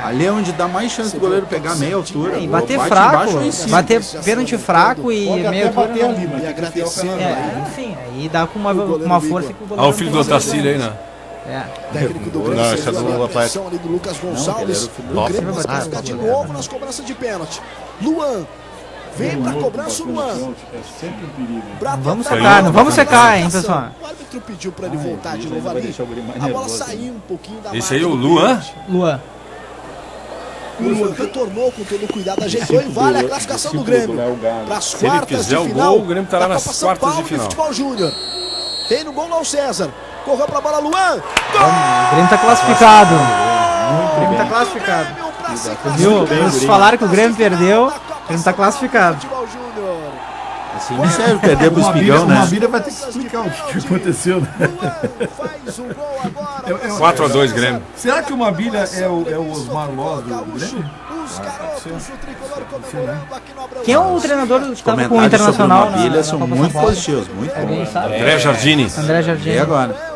G: Ali é onde dá mais chance do goleiro pegar meia altura.
C: E bater
G: Bate
C: fraco,
G: embaixo ou em cima.
C: bater pênalti fraco e meio altura.
K: E agradecendo.
C: Enfim, aí dá com uma força que o goleiro.
B: Olha o filho do Otacílio aí, né?
C: É.
K: Técnico do Grêmio.
F: Não, esse é do Atlético.
K: Ali do Lucas Gonçalves. O Grêmio vai classificar de novo nas cobranças de pênalti. Luan. Vem pra cobrança o Luan.
C: Vamos secar, não vamos secar, hein, pessoal.
K: O árbitro pediu pra ele voltar de novo ali. A bola saiu um pouquinho da
B: Esse aí é o Luan?
C: Luan.
K: O Luan retornou com todo cuidado, ajeitou e vale a classificação do Grêmio. Para as
B: Se ele
K: quartas
B: fizer
K: de
B: o
K: final
B: gol, o Grêmio estará
K: da
B: nas
K: Copa São
B: quartas de
K: Paulo
B: final.
K: Futebol Júnior. Tem no gol lá o César. Correu pra bola Luan.
C: O Grêmio tá classificado. O Grêmio tá classificado. Viu? Eles falaram que o Grêmio perdeu. O Grêmio tá classificado.
G: Assim não serve perder pro Espigão, né?
M: Uma vida vai ter que explicar o que aconteceu, né?
B: 4-2 Grêmio.
M: Será que o Mabilha é o Osmar Loz do Grêmio?
C: Quem é o treinador que estava com o
G: Comentários
C: Internacional?
G: sobre o Mabilha são muito positivos, muito bons.
B: André Jardini.
C: André Jardini.
G: E agora?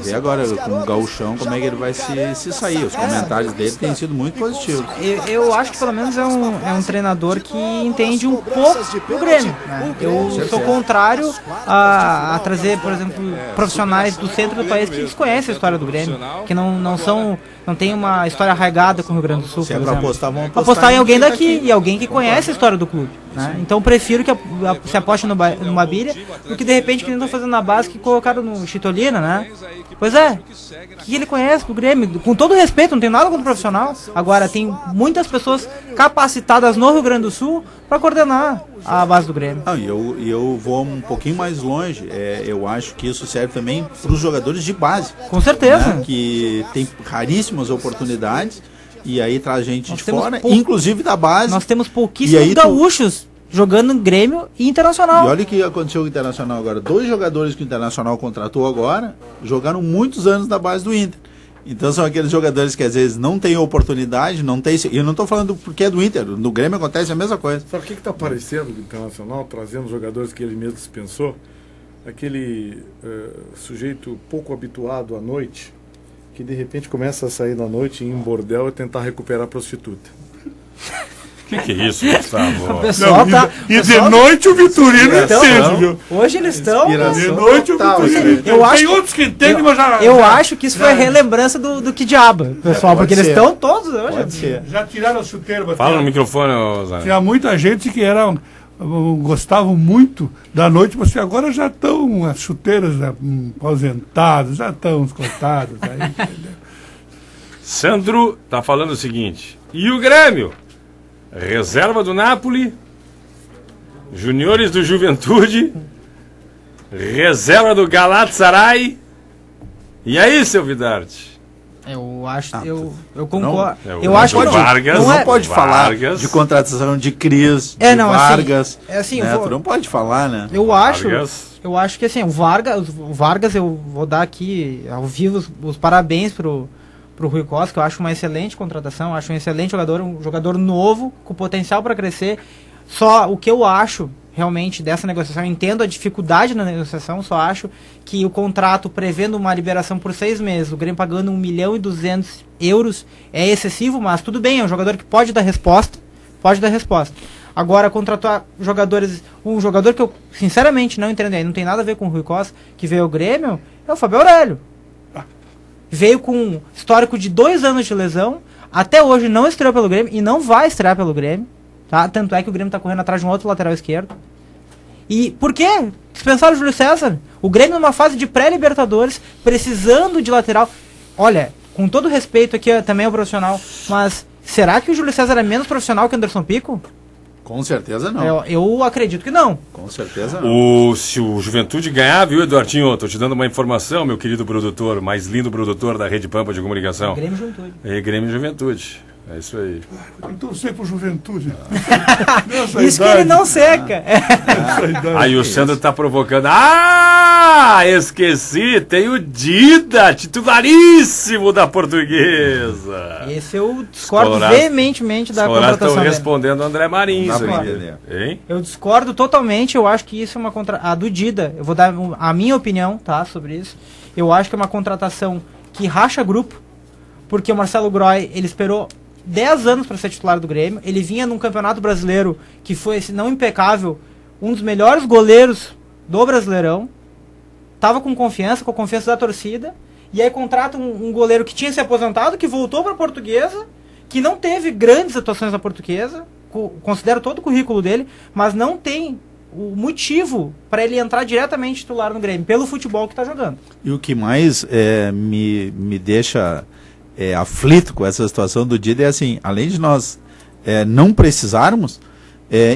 G: ver agora com o Gauchão como é que ele vai se sair. Os comentários dele têm sido muito positivos.
C: Eu acho que pelo menos é um treinador que entende um pouco do Grêmio, né? Eu sou contrário a trazer, por exemplo, profissionais do centro do país que desconhecem a história do Grêmio, que não tem uma história arraigada com o Rio Grande do Sul.
G: Se é pra apostar, vamos
C: apostar em alguém daqui e alguém que conhece a história do clube, né? Então prefiro que se aposte no Mabília do que de repente que eles estão fazendo na base que colocaram no Chitolina, né? Pois é, que ele conhece do Grêmio, com todo respeito, não tem nada contra o profissional. Agora tem muitas pessoas capacitadas no Rio Grande do Sul para coordenar a base do Grêmio.
G: E eu vou um pouquinho mais longe. Eu acho que isso serve também para os jogadores de base.
C: Com certeza.
G: Né? Que tem raríssimas oportunidades e aí traz gente de fora, inclusive da base.
C: Nós temos pouquíssimos gaúchos jogando no Grêmio e Internacional.
G: E olha o que aconteceu com o Internacional agora. 2 jogadores que o Internacional contratou agora jogaram muitos anos na base do Inter. Então são aqueles jogadores que às vezes não têm oportunidade, não tem. E eu não estou falando porque é do Inter, no Grêmio acontece a mesma coisa.
I: Sabe o que está aparecendo do Internacional, trazendo jogadores que ele mesmo dispensou? Aquele sujeito pouco habituado à noite, que de repente começa a sair na noite em um bordel e tentar recuperar a prostituta.
B: Que é isso, Gustavo?
C: O pessoal
E: de noite o Vitorino entende, viu?
C: Hoje eles estão.
E: De noite o Vitorino. Tem outros que entendem, mas já.
C: Eu acho que isso foi relembrança do que diabo, pessoal, porque eles estão todos hoje.
E: Já tiraram a chuteira.
B: Fala no microfone, Zé.
E: Tinha muita gente que gostavam muito da noite, mas agora já estão as chuteiras aposentadas, já estão cortadas. Aí,
B: Sandro tá falando o seguinte: e o Grêmio? Reserva do Napoli, juniores do Juventude, reserva do Galatasaray. E aí, seu Vidarte?
C: Eu acho, eu concordo. Eu
G: acho
C: que
G: Vargas não pode falar de contratação de Cris, de Vargas.
C: Assim,
G: né? Tu não pode falar, né?
C: Eu acho que assim, o Vargas, eu vou dar aqui ao vivo os parabéns pro Rui Costa, que eu acho uma excelente contratação, acho um excelente jogador, um jogador novo, com potencial para crescer. Só o que eu acho realmente dessa negociação, eu entendo a dificuldade na negociação, só acho que o contrato prevendo uma liberação por 6 meses, o Grêmio pagando 1.200.000 euros é excessivo, mas tudo bem, é um jogador que pode dar resposta. Agora, contratar jogadores, um jogador que eu sinceramente não entendo, não tem nada a ver com o Rui Costa, que veio ao Grêmio, é o Fábio Aurélio. Veio com um histórico de 2 anos de lesão, até hoje não estreou pelo Grêmio e não vai estrear pelo Grêmio, tá? Tanto é que o Grêmio está correndo atrás de um outro lateral esquerdo. E por quê? Dispensaram o Júlio César. O Grêmio numa fase de pré-Libertadores, precisando de lateral. Olha, com todo respeito aqui também ao profissional, mas será que o Júlio César é menos profissional que o Anderson Pico?
G: Com certeza não.
C: Eu acredito que não.
G: Com certeza não.
B: Se o Juventude ganhar, viu, Eduardinho? Estou te dando uma informação, meu querido produtor, mais lindo produtor da Rede Pampa de Comunicação.
C: Grêmio Juventude.
B: Grêmio Juventude. É isso aí.
E: Eu torcer pro Juventude.
C: Isso que ele não seca.
B: Aí o Sandro tá provocando. Esqueci, tem o Dida, titularíssimo da Portuguesa.
C: Esse eu discordo veementemente da contratação.
B: Estão respondendo o André Marins.
C: Eu discordo totalmente, eu acho que isso é uma a do Dida, eu vou dar a minha opinião, tá, sobre isso. Eu acho que é uma contratação que racha grupo, porque o Marcelo Groy, ele esperou 10 anos para ser titular do Grêmio. Ele vinha num campeonato brasileiro que foi, se não impecável, um dos melhores goleiros do Brasileirão. Tava com a confiança da torcida. E aí contrata um goleiro que tinha se aposentado, que voltou para a Portuguesa, que não teve grandes atuações na Portuguesa. Considero todo o currículo dele, mas não tem o motivo para ele entrar diretamente titular no Grêmio, pelo futebol que está jogando.
G: E o que mais me deixa aflito com essa situação do Dida é assim, além de nós não precisarmos,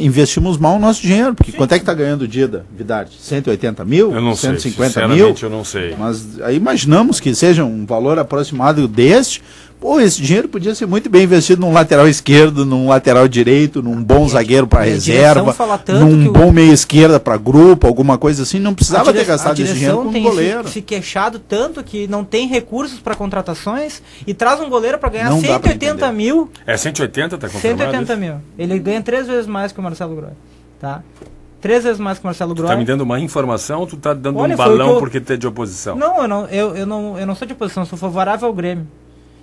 G: investimos mal o nosso dinheiro, porque quanto é que está ganhando o Dida, Vidarte? 180 mil?
B: Eu não
G: 150
B: sei,
G: mil?
B: Eu não sei.
G: Mas aí imaginamos que seja um valor aproximado deste. Pô, esse dinheiro podia ser muito bem investido num lateral esquerdo, num lateral direito, num bom zagueiro para reserva, num bom meia esquerda para grupo, alguma coisa assim. Não precisava ter gastado esse dinheiro com um goleiro.
C: Se queixado tanto que não tem recursos para contratações e traz um goleiro para ganhar 180 mil.
B: 180, tá confirmado?
C: 180 mil. Ele ganha 3 vezes mais que o Marcelo Groy, tá? 3 vezes mais que o Marcelo
B: Tu
C: Groy.
B: tá me dando uma informação ou tu tá dando
C: Olha,
B: um
C: foi o que
B: balão
C: eu-
B: porque tu é de oposição?
C: Não, eu não sou de oposição, eu sou favorável ao Grêmio.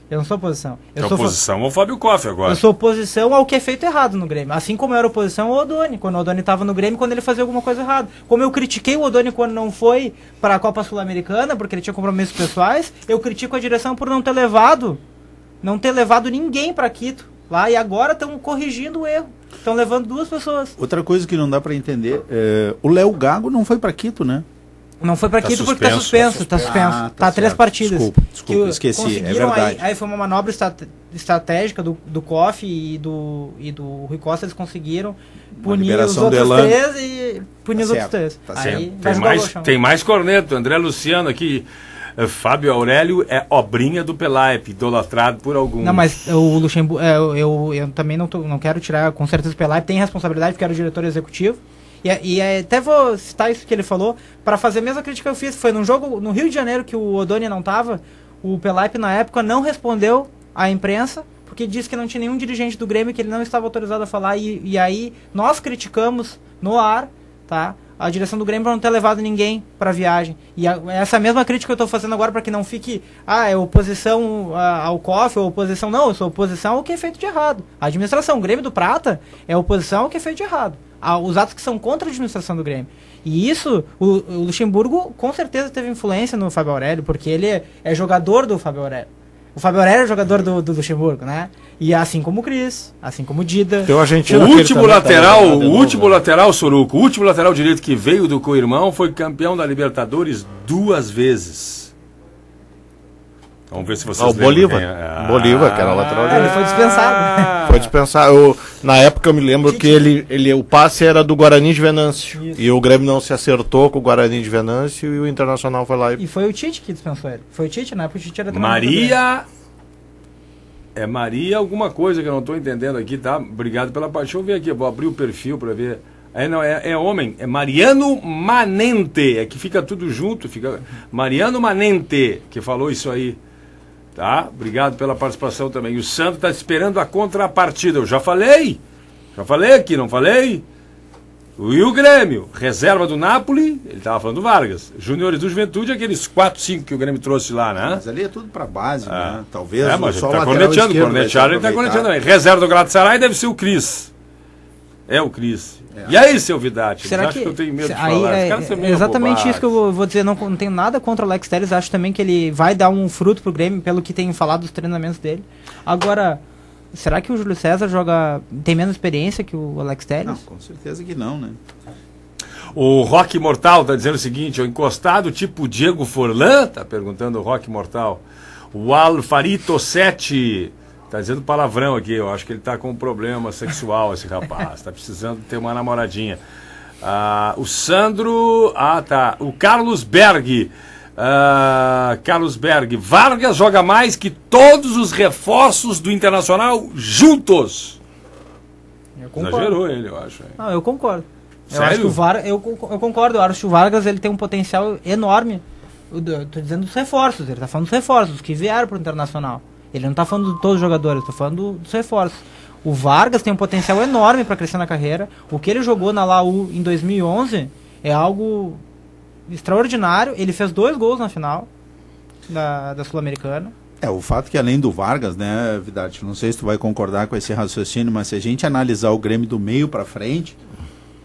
C: Eu não sou oposição.
B: É oposição ao Fábio Koff agora.
C: Eu sou oposição ao que é feito errado no Grêmio. Assim como eu era oposição ao Odoni, quando o Odoni estava no Grêmio, quando ele fazia alguma coisa errada. Como eu critiquei o Odoni quando não foi para a Copa Sul-Americana, porque ele tinha compromissos pessoais, eu critico a direção por não ter levado ninguém para Quito lá, e agora estão corrigindo o erro. Estão levando 2 pessoas.
G: Outra coisa que não dá para entender, o Léo Gago não foi para Quito, né?
C: Não foi para Quito porque tá suspenso.
G: Ah,
C: Tá 3
G: certo.
C: partidas.
G: Desculpa,
C: Que
G: esqueci, é
C: conseguiram
G: verdade.
C: Aí foi uma manobra estratégica do Koff e do Rui Costa, eles conseguiram punir os
G: liberação
C: outros
G: do Elan.
C: 3 e punir os outros 3.
G: Tá
C: Aí
G: certo.
C: vai jogar o chão.
B: Tem mais corneto. André Luciano aqui. Fábio Aurélio é obrinha do Pelaipe, idolatrado por alguns.
C: Não, mas o Luxemburgo, eu também não quero tirar, com certeza o Pelaipe tem responsabilidade porque era o diretor executivo. E até vou citar isso que ele falou, para fazer a mesma crítica que eu fiz. Foi num jogo no Rio de Janeiro que o Odoni não estava, o Pelaipe na época não respondeu à imprensa, porque disse que não tinha nenhum dirigente do Grêmio, que ele não estava autorizado a falar, e aí nós criticamos no ar, tá? A direção do Grêmio por não ter levado ninguém para a viagem. E essa mesma crítica que eu estou fazendo agora, para que não fique, é oposição ao Koff, ou oposição, não, eu sou oposição ao que é feito de errado. A administração, o Grêmio do Prata, é oposição ao que é feito de errado. Os atos que são contra a administração do Grêmio. E isso, o Luxemburgo com certeza teve influência no Fábio Aurélio, porque ele é jogador do Fábio Aurélio. O Fábio Aurélio é jogador do Luxemburgo, né? E assim como o Cris, assim como o Dida.
J: Tem o argentino.
B: O último lateral, Soruco, o último lateral direito que veio do co-irmão foi campeão da Libertadores 2 vezes. Vamos ver se vocês
F: O
B: lembram
F: Bolívar.
B: quem é.
F: Bolívar, que era o lateral
C: Ele foi dispensado.
F: Foi dispensado. Na época eu me lembro que o passe era do Guarani de Venâncio.
C: Isso.
F: E o Grêmio não se acertou com o Guarani de Venâncio e o Internacional foi lá
C: E foi o Tite que dispensou ele. Foi o Tite, na época o Tite era treinador do
B: Maria. É Maria alguma coisa que eu não estou entendendo aqui, tá? Obrigado pela parte. Deixa eu ver aqui, eu vou abrir o perfil para ver. É homem, é Mariano Manente, é que fica tudo junto, fica Mariano Manente, que falou isso aí. Tá? Obrigado pela participação também. E o Santos está esperando a contrapartida. Eu já falei aqui, não falei? E o Grêmio, reserva do Napoli, ele estava falando do Vargas. Júniores do Juventude, aqueles 4, 5 que o Grêmio trouxe lá, né?
G: Mas ali é tudo para base, né? Talvez
B: Mas
G: só
B: ele
G: o
B: está
G: lateral esquerdo vai ser
B: corneteado, ele está corneteando
G: aproveitado.
B: também. Reserva do Galatasaray deve ser o Cris. É o Cris. E aí, seu Vidati?
C: Será
B: Acho que eu tenho medo de
C: aí
B: falar. Esse cara
C: é
B: também é
C: exatamente
B: bobagem.
C: isso que eu vou dizer. Não tenho nada contra o Alex Telles. Acho também que ele vai dar um fruto pro Grêmio, pelo que tem falado dos treinamentos dele. Agora, será que o Júlio César tem menos experiência que o Alex Telles?
G: Não, com certeza que não, né?
B: O Rock Mortal está dizendo o seguinte: o encostado tipo Diego Forlan, tá perguntando o Rock Mortal. O Alfarito 7 tá dizendo palavrão aqui. Eu acho que ele tá com um problema sexual, esse rapaz. Tá precisando ter uma namoradinha. O Sandro. Tá. O Carlos Berg. Vargas joga mais que todos os reforços do Internacional juntos.
C: Eu concordo.
B: Exagerou ele, eu acho.
C: Não, eu concordo. Eu
B: Sério?
C: acho que eu concordo. Eu acho que o Vargas ele tem um potencial enorme. Tô dizendo dos reforços. Ele tá falando dos reforços que vieram pro Internacional. Ele não tá falando de todos os jogadores, tô falando dos reforços. O Vargas tem um potencial enorme para crescer na carreira. O que ele jogou na Laú em 2011 é algo extraordinário. Ele fez 2 gols na final da Sul-Americana.
G: O fato que além do Vargas, né, Vidati, não sei se tu vai concordar com esse raciocínio, mas se a gente analisar o Grêmio do meio para frente,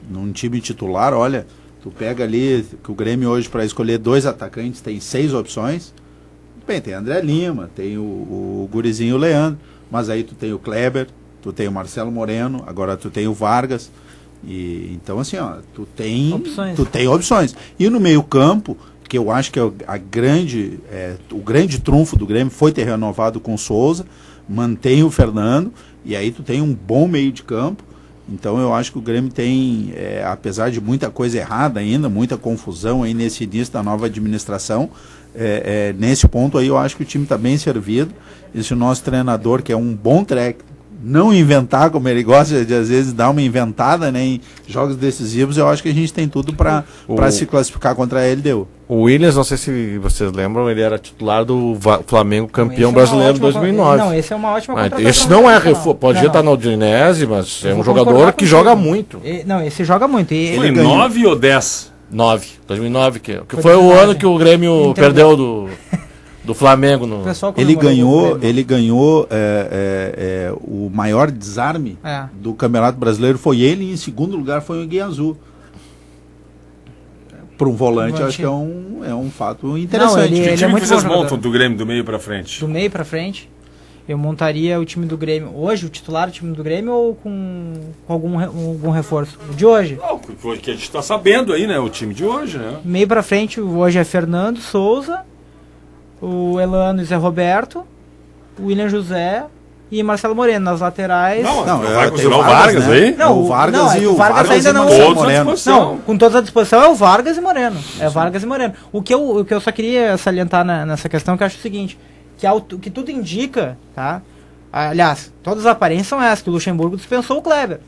G: num time titular, olha, tu pega ali que o Grêmio hoje para escolher 2 atacantes tem 6 opções. Bem, tem André Lima, tem o Gurizinho Leandro, mas aí tu tem o Kleber, tu tem o Marcelo Moreno, agora tu tem o Vargas. E então assim, ó, tu tem opções. E no meio-campo, que eu acho que é o grande trunfo do Grêmio foi ter renovado com o Souza, mantém o Fernando, e aí tu tem um bom meio de campo. Então eu acho que o Grêmio tem, apesar de muita coisa errada ainda, muita confusão aí nesse início da nova administração, nesse ponto aí eu acho que o time está bem servido. E se o nosso treinador, que é um bom técnico, não inventar, como ele gosta de às vezes dar uma inventada, né, em jogos decisivos, eu acho que a gente tem tudo para se classificar contra ele, deu.
J: O Williams, não sei se vocês lembram, ele era titular do Flamengo campeão brasileiro de 2009.
C: Não, esse é uma ótima
J: contratação. Esse não é reforço. Pode estar na Udinese, mas é um jogador que joga muito.
C: Não, esse joga muito.
B: Foi 9 ou 10?
J: 2009, que foi o ano que o Grêmio perdeu do Flamengo.
G: Ele ganhou o maior desarme do Campeonato Brasileiro, foi ele, e em segundo lugar foi o Guiazul. Para um volante, acho que é um fato interessante.
B: Que time que vocês montam do Grêmio do meio para frente?
C: Do meio para frente, eu montaria o time do Grêmio hoje, o titular do time do Grêmio, ou com algum reforço? O de hoje?
B: Não, o que a gente está sabendo aí, né? O time de hoje, né?
C: Meio para frente, hoje é Fernando Souza, o Elano e Zé Roberto, o William José e Marcelo Moreno nas laterais.
B: Vai considerar o Vargas, né? Aí?
C: Não,
G: o Vargas
C: e
G: o
C: Vargas ainda não. Não, com toda a disposição é o Vargas e Moreno. É Vargas e Moreno. O que eu só queria salientar nessa questão, que eu acho o seguinte, que tudo indica, tá? Aliás, todas as aparências são essas, que o Luxemburgo dispensou o Kleber.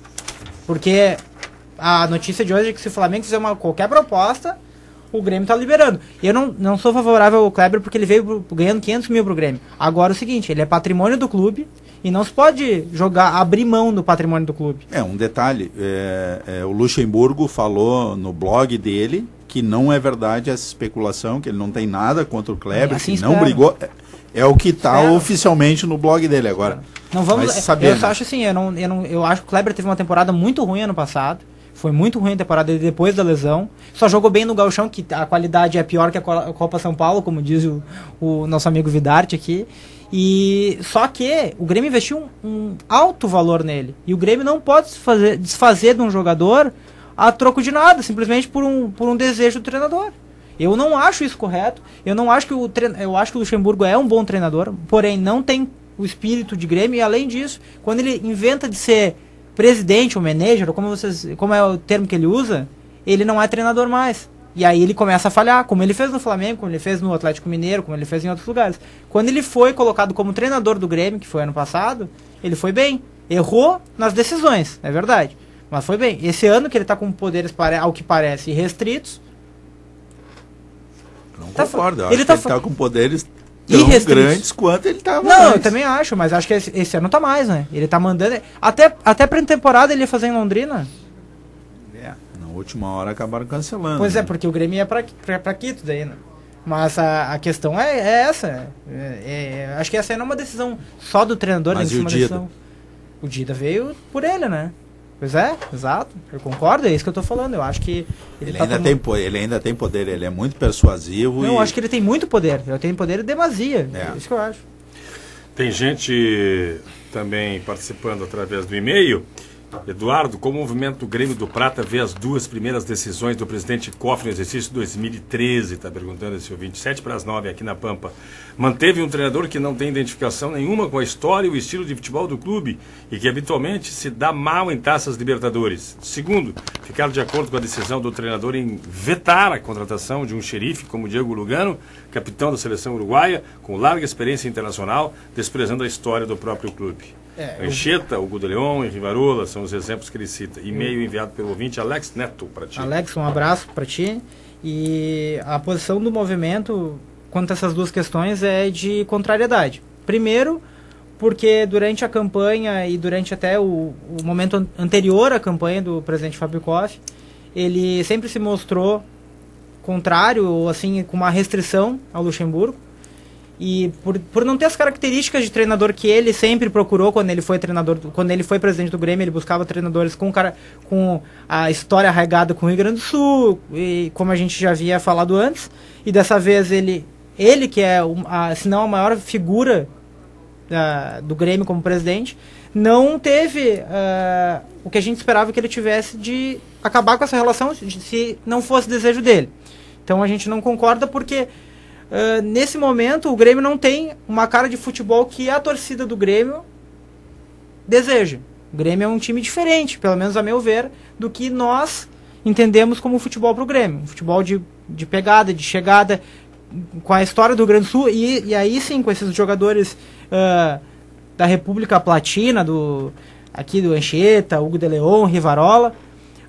C: Porque a notícia de hoje é que se o Flamengo fizer qualquer proposta, o Grêmio tá liberando. Eu não sou favorável ao Kleber porque ele veio ganhando 500 mil pro Grêmio. Agora é o seguinte, ele é patrimônio do clube e não se pode abrir mão do patrimônio do clube.
G: Um detalhe, o Luxemburgo falou no blog dele que não é verdade essa especulação, que ele não tem nada contra o Kleber, que não brigou. É o que está oficialmente no blog dele agora.
C: Não vamos saber. Eu acho assim, eu acho que o Kleber teve uma temporada muito ruim ano passado. Foi muito ruim a temporada dele depois da lesão. Só jogou bem no Gauchão, que a qualidade é pior que a Copa São Paulo, como diz o nosso amigo Vidarte aqui. E só que o Grêmio investiu um alto valor nele. E o Grêmio não pode desfazer de um jogador a troco de nada, simplesmente por um desejo do treinador. Eu não acho isso correto. Eu acho que o Luxemburgo é um bom treinador, porém não tem o espírito de Grêmio. E além disso, quando ele inventa de ser presidente ou manager, ou como é o termo que ele usa, ele não é treinador mais. E aí ele começa a falhar, como ele fez no Flamengo, como ele fez no Atlético Mineiro, como ele fez em outros lugares. Quando ele foi colocado como treinador do Grêmio, que foi ano passado, ele foi bem. Errou nas decisões, é verdade, mas foi bem. Esse ano que ele está com poderes, ao que parece, restritos.
G: Não concordo, ele está com poderes tão grandes quanto ele estava.
C: Não, eu também acho, mas acho que esse ano tá mais, né? Ele tá mandando. Até pré-temporada ele ia fazer em Londrina.
G: Na última hora acabaram cancelando.
C: Pois é, porque o Grêmio ia pra Quito daí, né? Mas a questão é essa. Acho que essa aí não é uma decisão só do treinador.
G: Mas e o Dida?
C: O Dida veio por ele, né? Pois é, exato. Eu concordo, é isso que eu tô falando. Eu acho que
G: ele ainda tem poder, ele é muito persuasivo.
C: Eu acho que ele tem muito poder. Ele tem poder em demasia. É isso que eu acho.
B: Tem gente também participando através do e-mail. Eduardo, como o movimento do Grêmio do Prata vê as duas primeiras decisões do presidente Koff no exercício 2013, está perguntando esse ouvinte, 7:09 aqui na Pampa. Manteve um treinador que não tem identificação nenhuma com a história e o estilo de futebol do clube e que habitualmente se dá mal em taças Libertadores. Segundo, ficar de acordo com a decisão do treinador em vetar a contratação de um xerife como Diego Lugano, capitão da seleção uruguaia, com larga experiência internacional, desprezando a história do próprio clube. Anchieta, Hugo de Leon e Rivarola são os exemplos que ele cita. E-mail enviado pelo ouvinte Alex Neto para ti.
C: Alex, um abraço para ti. E a posição do movimento quanto a essas duas questões é de contrariedade. Primeiro, porque durante a campanha e durante até o momento anterior à campanha do presidente Fábio Koff, ele sempre se mostrou contrário, ou assim, com uma restrição ao Luxemburgo. E por não ter as características de treinador que ele sempre procurou quando ele foi treinador, quando ele foi presidente do Grêmio, ele buscava treinadores com a história arraigada com o Rio Grande do Sul, e como a gente já havia falado antes, e dessa vez ele que é, se não a maior figura do Grêmio como presidente, não teve o que a gente esperava que ele tivesse de acabar com essa relação, se não fosse desejo dele. Então a gente não concorda porque nesse momento o Grêmio não tem uma cara de futebol que a torcida do Grêmio deseja. O Grêmio é um time diferente, pelo menos a meu ver, do que nós entendemos como futebol para o Grêmio. Um futebol de pegada, de chegada, com a história do Rio Grande do Sul, e aí sim com esses jogadores da República Platina, aqui do Anchieta, Hugo de Leon, Rivarola.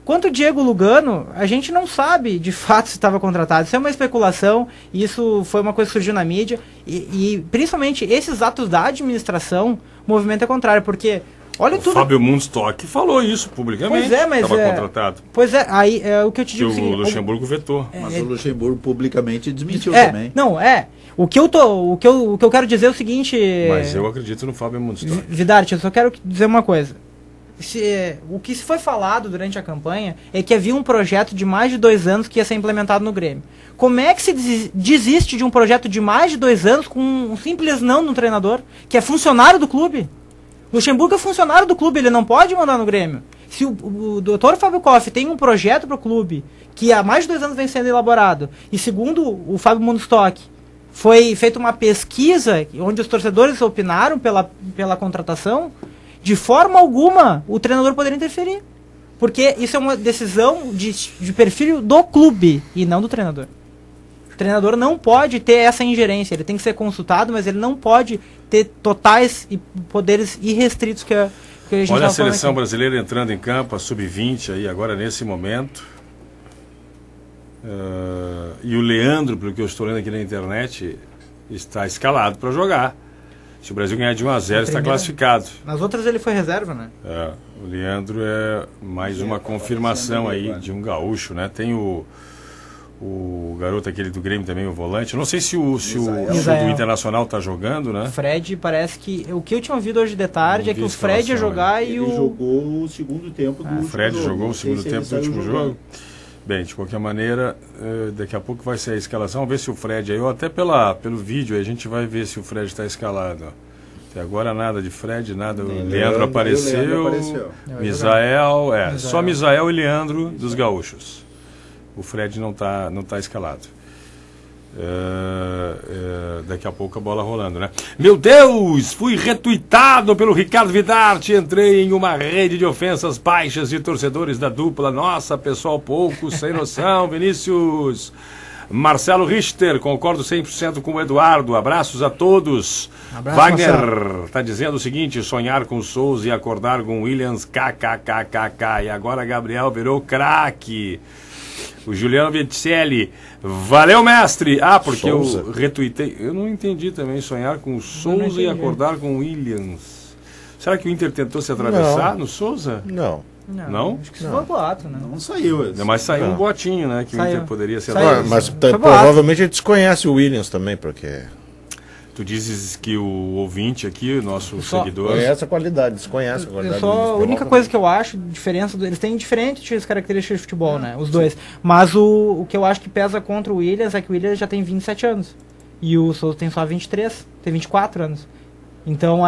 C: Quanto o Diego Lugano, a gente não sabe de fato se estava contratado. Isso é uma especulação, isso foi uma coisa que surgiu na mídia. E principalmente esses atos da administração, o movimento é contrário, porque... Olha tudo.
B: Fábio Mundstock falou isso publicamente.
C: Pois é, mas
B: estava contratado.
C: Pois é, aí o que eu te digo.
B: Que o Luxemburgo vetou.
G: Mas o Luxemburgo publicamente desmentiu também.
C: Não, O que eu quero dizer é o seguinte.
B: Mas eu acredito no Fábio Mundstock.
C: Vidarte, eu só quero dizer uma coisa. O que se foi falado durante a campanha é que havia um projeto de mais de 2 anos que ia ser implementado no Grêmio. Como é que se desiste de um projeto de mais de 2 anos com um simples não no treinador, que é funcionário do clube? Luxemburgo é funcionário do clube, ele não pode mandar no Grêmio. Se o Dr. Fábio Koff tem um projeto para o clube que há mais de 2 anos vem sendo elaborado, e segundo o Fábio Mundstock, foi feita uma pesquisa onde os torcedores opinaram pela contratação, de forma alguma o treinador poderia interferir. Porque isso é uma decisão de perfil do clube e não do treinador. O treinador não pode ter essa ingerência, ele tem que ser consultado, mas ele não pode ter totais poderes irrestritos que a gente
B: Olha a seleção brasileira entrando em campo, a sub-20 aí agora nesse momento. E o Leandro, pelo que eu estou lendo aqui na internet, está escalado para jogar. Se o Brasil ganhar de 1-0, está classificado.
C: Nas outras ele foi reserva, né?
B: O Leandro é mais uma confirmação aí de um gaúcho, né? Tem o garoto aquele do Grêmio também, o volante. Eu não sei se o do Internacional está jogando, né?
C: Fred parece que... O que eu tinha ouvido hoje de tarde é que o Fred ia jogar e
G: ele jogou o segundo tempo do último jogo.
B: O Fred jogou o segundo tempo do último jogo. Bem, de qualquer maneira, daqui a pouco vai ser a escalação. Vamos ver se o Fred aí, ou até pelo vídeo, aí a gente vai ver se o Fred está escalado. Até agora nada de Fred, nada. O Leandro apareceu. Misael, só Misael e Leandro dos gaúchos. O Fred não tá escalado. Daqui a pouco a bola rolando, né? Meu Deus! Fui retuitado pelo Ricardo Vidarte. Entrei em uma rede de ofensas baixas de torcedores da dupla. Nossa, pessoal pouco, sem noção. Vinícius Marcelo Richter, concordo 100% com o Eduardo. Abraços a todos. Wagner está dizendo o seguinte: sonhar com Souza e acordar com Williams, kkkk. E agora Gabriel virou craque. O Juliano Viticelli, valeu, mestre! Porque Souza. Eu retuitei. Eu não entendi também, sonhar com Souza e acordar com Williams. Será que o Inter tentou se atravessar no Souza?
C: Não? Acho que isso foi um boato, né?
G: Não saiu isso.
B: Mas saiu um boatinho, né? Que o Inter poderia se atravessar.
F: Mas provavelmente ele desconhece o Williams também, porque...
B: Tu dizes que o ouvinte aqui, o nosso seguidor...
F: Conhece a qualidade, desconhece a qualidade.
C: A única coisa que eu acho, eles têm diferentes características de futebol, né? Os dois. Mas o que eu acho que pesa contra o Williams é que o Williams já tem 27 anos. E o Souza tem só 23, tem 24 anos. Então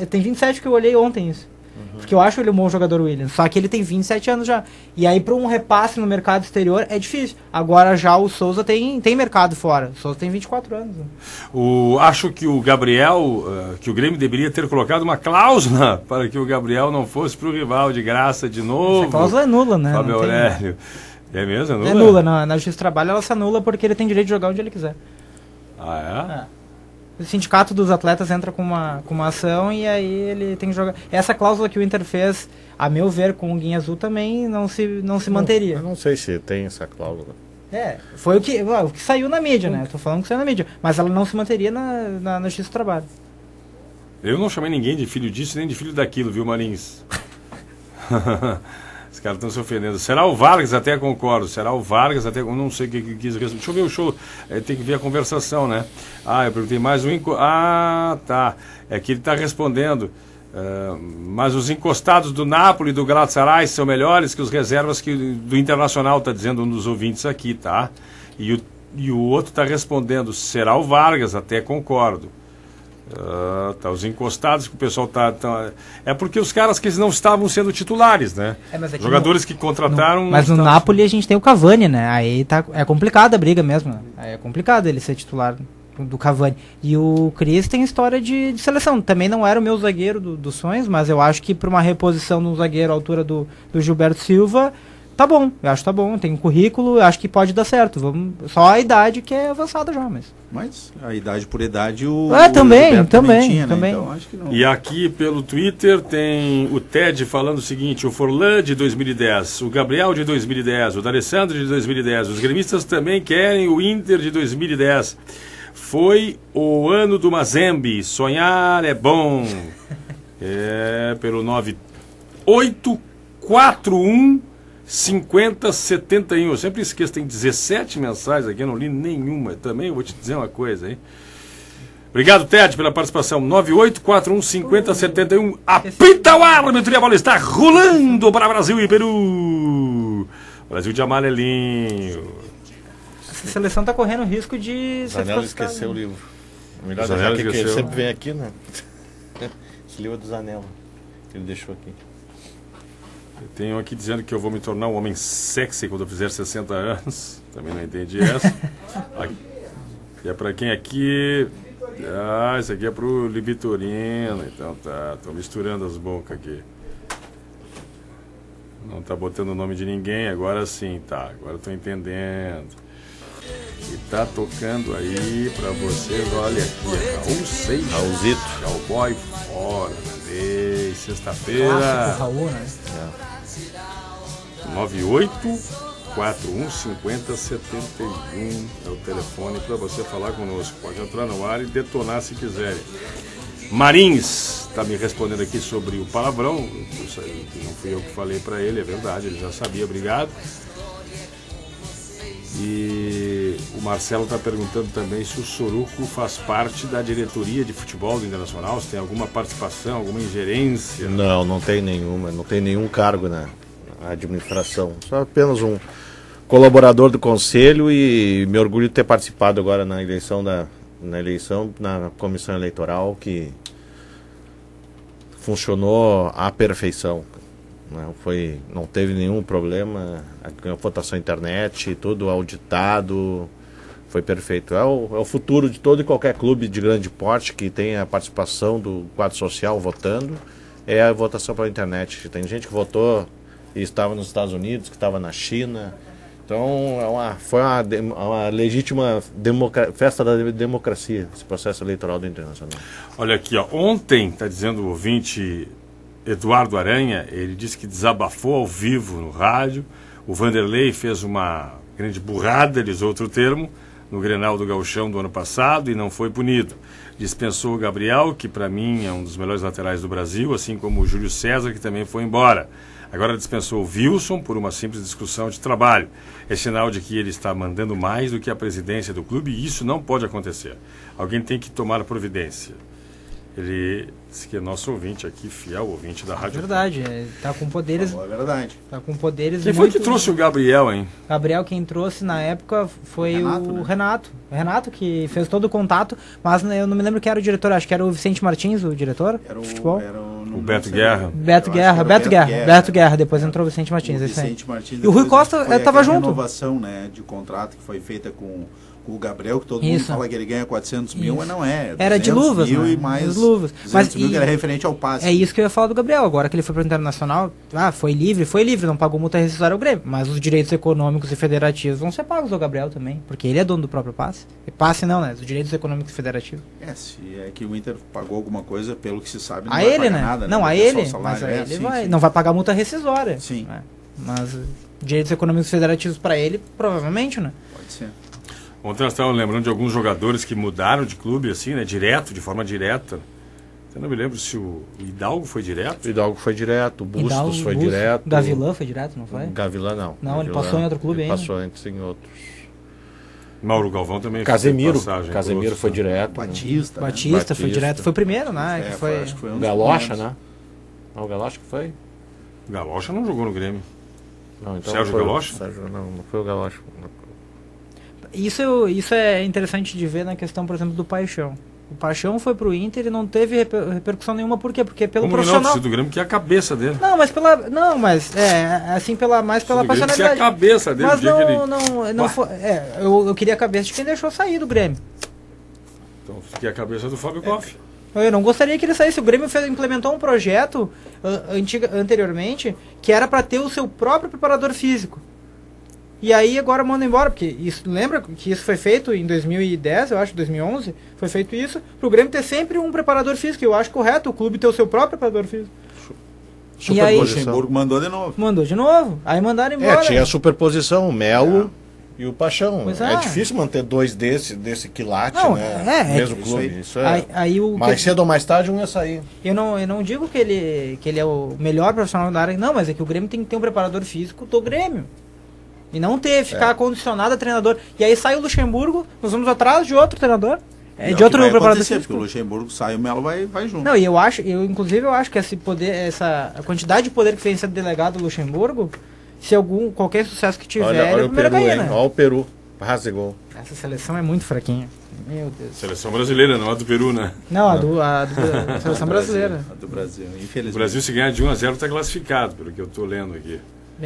C: tem 27 que eu olhei ontem isso. Porque eu acho ele um bom jogador, Williams. Só que ele tem 27 anos já. E aí para um repasse no mercado exterior é difícil. Agora já o Souza tem mercado fora. O Souza tem 24 anos. Né?
B: Acho que o Gabriel, que o Grêmio deveria ter colocado uma cláusula para que o Gabriel não fosse para o rival de graça de novo.
C: Essa cláusula é nula, né?
B: Fábio Aurélio. É mesmo? É nula?
C: É nula. Na Justiça do Trabalho ela se anula porque ele tem direito de jogar onde ele quiser. O sindicato dos atletas entra com uma ação e aí ele tem que jogar. Essa cláusula que o Inter fez, a meu ver, com o Guinha Azul também não se manteria.
F: Eu não sei se tem essa cláusula.
C: Foi o que saiu na mídia, né? Estou falando que saiu na mídia. Mas ela não se manteria na Justiça do Trabalho.
B: Eu não chamei ninguém de filho disso nem de filho daquilo, viu, Marins? Os caras estão se ofendendo. Será o Vargas? Até concordo. Será o Vargas? Até eu não sei o que quis responder. Deixa eu ver o show. Tem que ver a conversação, né? Eu perguntei mais um... tá. É que ele está respondendo. Mas os encostados do Napoli e do Galatasaray são melhores que os reservas do Internacional, está dizendo um dos ouvintes aqui, tá? E o outro está respondendo. Será o Vargas? Até concordo. Os encostados que o pessoal é porque os caras que não estavam sendo titulares, né? Jogadores que contrataram.
C: Mas no Napoli a gente tem o Cavani, né? Aí é complicada a briga mesmo. Aí é complicado ele ser titular do Cavani. E o Cris tem história de seleção. Também não era o meu zagueiro dos sonhos, mas eu acho que para uma reposição no zagueiro à altura do Gilberto Silva tá bom, eu acho que tá bom, tem um currículo, eu acho que pode dar certo. Só a idade que é avançada já,
G: Mas a idade por idade o
C: também,
G: Gilberto
C: também,
G: tinha, né?
C: também.
G: Então, acho que não.
B: E aqui pelo Twitter tem o Ted falando o seguinte: o Forlan de 2010, o Gabriel de 2010, o D'Alessandro de 2010, os gremistas também querem o Inter de 2010. Foi o ano do Mazembe, sonhar é bom. Pelo 9841 5071. Eu sempre esqueço, tem 17 mensagens aqui, eu não li nenhuma. Também vou te dizer uma coisa, hein? Obrigado, Ted, pela participação. 9841 5071. Apita o árbitro e a bola está rolando para Brasil e Peru. Brasil de amarelinho.
C: Essa seleção tá correndo risco de ser
F: Zanella
C: desclassificada.
F: esqueceu o livro. O melhor
B: Zanella
F: que ele
B: esqueceu.
F: sempre vem aqui, né? Esse livro é do Zanella, que ele deixou aqui.
B: Eu tenho aqui dizendo que eu vou me tornar um homem sexy quando eu fizer 60 anos. Também não entendi essa. E é pra quem aqui? Isso aqui é pro Libitorino. Então tá, tô misturando as bocas aqui. Não tá botando o nome de ninguém, agora sim, tá. Agora eu tô entendendo. E tá tocando aí pra vocês, olha aqui, Raul Seixas.
F: Raulzito.
B: Cowboy fora, mandei. Sexta-feira.
C: Clássico, Raul, né?
B: 9841 5071 é o telefone para você falar conosco. Pode entrar no ar e detonar se quiserem. Marins está me respondendo aqui sobre o palavrão. Que não fui eu que falei para ele, é verdade, ele já sabia, obrigado. E o Marcelo está perguntando também se o Soruco faz parte da diretoria de futebol do Internacional, se tem alguma participação, alguma ingerência.
F: Não, não tem nenhuma, não tem nenhum cargo na administração. Só apenas um colaborador do conselho e me orgulho de ter participado agora na eleição na comissão eleitoral, que funcionou à perfeição. Não teve nenhum problema, a votação internet, tudo auditado, foi perfeito. É o futuro de todo e qualquer clube de grande porte que tem a participação do quadro social votando, é a votação pela internet. Tem gente que votou e estava nos Estados Unidos, que estava na China. Então foi uma legítima festa da democracia, esse processo eleitoral do Internacional.
B: Olha aqui, ó, ontem, está dizendo o ouvinte Eduardo Aranha, ele disse que desabafou ao vivo no rádio. O Vanderlei fez uma grande burrada, ele usou outro termo, no Grenal do Gauchão do ano passado e não foi punido. Dispensou o Gabriel, que para mim é um dos melhores laterais do Brasil, assim como o Júlio César, que também foi embora. Agora dispensou o Wilson por uma simples discussão de trabalho. É sinal de que ele está mandando mais do que a presidência do clube e isso não pode acontecer. Alguém tem que tomar providência. Ele disse que é nosso ouvinte aqui, fiel ouvinte da rádio.
C: É verdade, tá com poderes.
G: É verdade.
C: Tá com poderes.
B: Quem foi que trouxe o Gabriel, hein?
C: Gabriel, quem trouxe na época foi o Renato. O Renato que fez todo o contato, mas eu não me lembro quem era o diretor, acho que era o Vicente Martins, o diretor
G: era
C: do futebol.
B: O Beto Guerra.
C: Beto Guerra, depois entrou o Vicente Martins.
G: Vicente Martins,
C: e o Rui Costa estava junto.
G: A renovação, né, de contrato que foi feita com o Gabriel, que todo mundo fala que ele ganha 400 mil, mas não é.
C: Era de luvas,
G: mil
C: né?
G: E mais
C: luvas.
G: 200 mil que era referente ao passe.
C: É isso que eu ia falar do Gabriel. Agora que ele foi para o Internacional, foi livre, não pagou multa rescisória ao Grêmio. Mas os direitos econômicos e federativos vão ser pagos ao Gabriel também, porque ele é dono do próprio passe. E passe não, né? Os direitos econômicos e federativos.
G: Se é que o Inter pagou alguma coisa, pelo que se sabe, não
C: a
G: vai
C: ele,
G: pagar
C: né?
G: nada.
C: Não,
G: né?
C: a ele, mas a ele não vai pagar multa rescisória.
G: Sim.
C: Né? Mas direitos econômicos e federativos para ele, provavelmente, né?
G: Pode ser.
B: Ontem nós estávamos lembrando de alguns jogadores que mudaram de clube, assim, né? Direto, de forma direta. Eu não me lembro se o Hidalgo foi direto.
F: O Hidalgo foi direto, o Bustos foi direto.
C: O Gavilã foi direto, não foi?
F: Gavilã não.
C: Não,
F: Gavilã,
C: ele passou em outro clube ainda.
F: Passou antes em outros.
B: Mauro Galvão também
F: Casemiro
B: passagem,
F: foi direto.
C: Batista foi direto, foi o primeiro, né?
G: Acho que foi um
F: Galocha, né? Não, o Galocha que foi?
B: O Galocha não jogou no Grêmio.
F: Não, então
B: Sérgio Galocha?
F: Não foi o Galocha.
C: Isso é interessante de ver na questão, por exemplo, do Paixão. O Paixão foi pro Inter e não teve repercussão nenhuma. Por quê? Porque pelo profissional...
B: Não, do Grêmio que é a cabeça dele.
C: Não, mas mais pela passionalidade.
B: Que é a cabeça dele.
C: Mas não foi... eu queria a cabeça de quem deixou sair do Grêmio.
B: Então, fiquei a cabeça do Fábio Koff.
C: Eu não gostaria que ele saísse. O Grêmio implementou um projeto anteriormente que era para ter o seu próprio preparador físico. E aí agora manda embora, porque isso, lembra que isso foi feito em 2010, eu acho, 2011, foi feito isso, pro Grêmio ter sempre um preparador físico. Eu acho correto o clube ter o seu próprio preparador físico.
G: E aí o Luxemburgo mandou de novo.
C: Mandou de novo. Aí mandaram embora.
F: Tinha a superposição, o Melo e o Paixão.
C: Pois
F: é difícil manter dois desse quilate,
C: não,
F: né? Mesmo clube. Isso
C: aí
F: mais cedo ou mais tarde um ia sair.
C: Eu não digo que ele é o melhor profissional da área, não, mas é que o Grêmio tem que ter um preparador físico do Grêmio. E não ficar condicionado a treinador. E aí sai o Luxemburgo, nós vamos atrás de outro treinador. De outro preparador físico.
G: Porque o Luxemburgo sai, o Melo vai junto.
C: Não, e eu acho que a quantidade de poder que vem sendo delegado ao Luxemburgo, se qualquer sucesso que tiver,
F: olha
C: o Peru,
F: hein? Olha o Peru, rasgou.
C: Essa seleção é muito fraquinha. Meu Deus.
B: Seleção brasileira, não a do Peru, né?
C: Não, a seleção brasileira.
G: A do Brasil, infelizmente.
B: O Brasil, se ganhar de 1-0, está classificado, pelo que eu estou lendo aqui.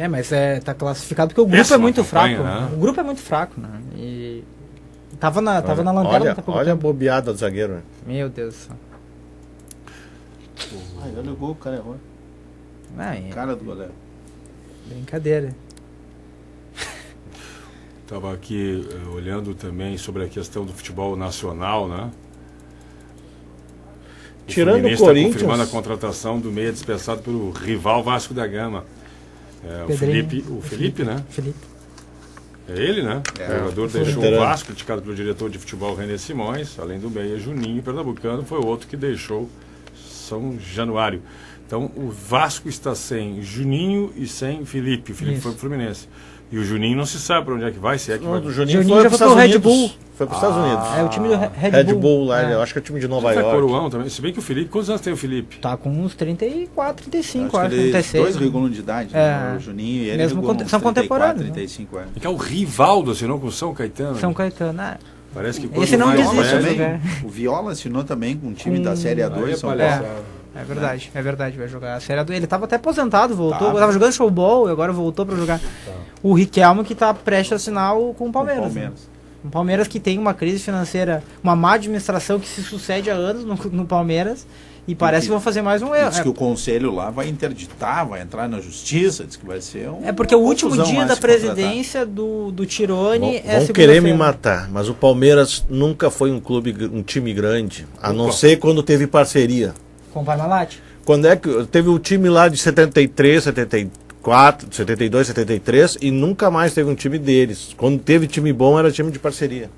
C: Mas tá classificado porque o grupo é muito fraco. Né? O grupo é muito fraco, né? E tava na lanterna.
F: Olha a bobeada do zagueiro. Né?
C: Meu Deus do céu.
G: Olha o gol, o cara errou. Cara do goleiro.
C: Brincadeira.
B: Estava aqui olhando também sobre a questão do futebol nacional, né?
F: Tirando o Corinthians,
B: confirmando a contratação do meia dispensado pelo rival Vasco da Gama. O Felipe, né?
C: Felipe.
B: É ele, né? O jogador deixou o Vasco, criticado pelo diretor de futebol René Simões, além do meia Juninho Pernambucano, foi o outro que deixou São Januário. Então o Vasco está sem Juninho e sem Felipe. O Felipe foi pro Fluminense. E o Juninho não se sabe para onde é que vai, se é que vai.
F: O Juninho foi para o Red Bull. Foi para os Estados Unidos.
C: É o time do Red Bull
F: lá, eu acho que é o time de Nova York.
B: Coroão também. Se bem que o Felipe, quantos anos tem o Felipe?
C: Tá com uns 34, 35,
G: acho.
C: 36.
G: Dois regulam de idade, né? O Juninho e ele
C: mesmo são contemporâneos.
G: 35 anos.
B: Que é o Rivaldo assinou com o São Caetano.
C: São Caetano,
B: Parece que
C: esse não desiste
G: também. O Viola assinou também com o time da Série A2 São Paulo.
C: É verdade, vai jogar a Série A2. Ele estava até aposentado, voltou, tava jogando showball e agora voltou para jogar. O Riquelme que está prestes a assinar com o Palmeiras. Um Palmeiras que tem uma crise financeira, uma má administração que se sucede há anos no Palmeiras e parece que vão fazer mais um erro.
G: Diz que o conselho lá vai interditar, vai entrar na justiça, diz que vai ser
C: porque o último dia da presidência do Tirone
F: vão querer me matar, mas o Palmeiras nunca foi um time grande, a não ser quando teve parceria.
C: Com o Parmalat?
F: Quando é que teve o time lá de 73, 74, 72, 73 e nunca mais teve um time deles. Quando teve time bom era time de parceria.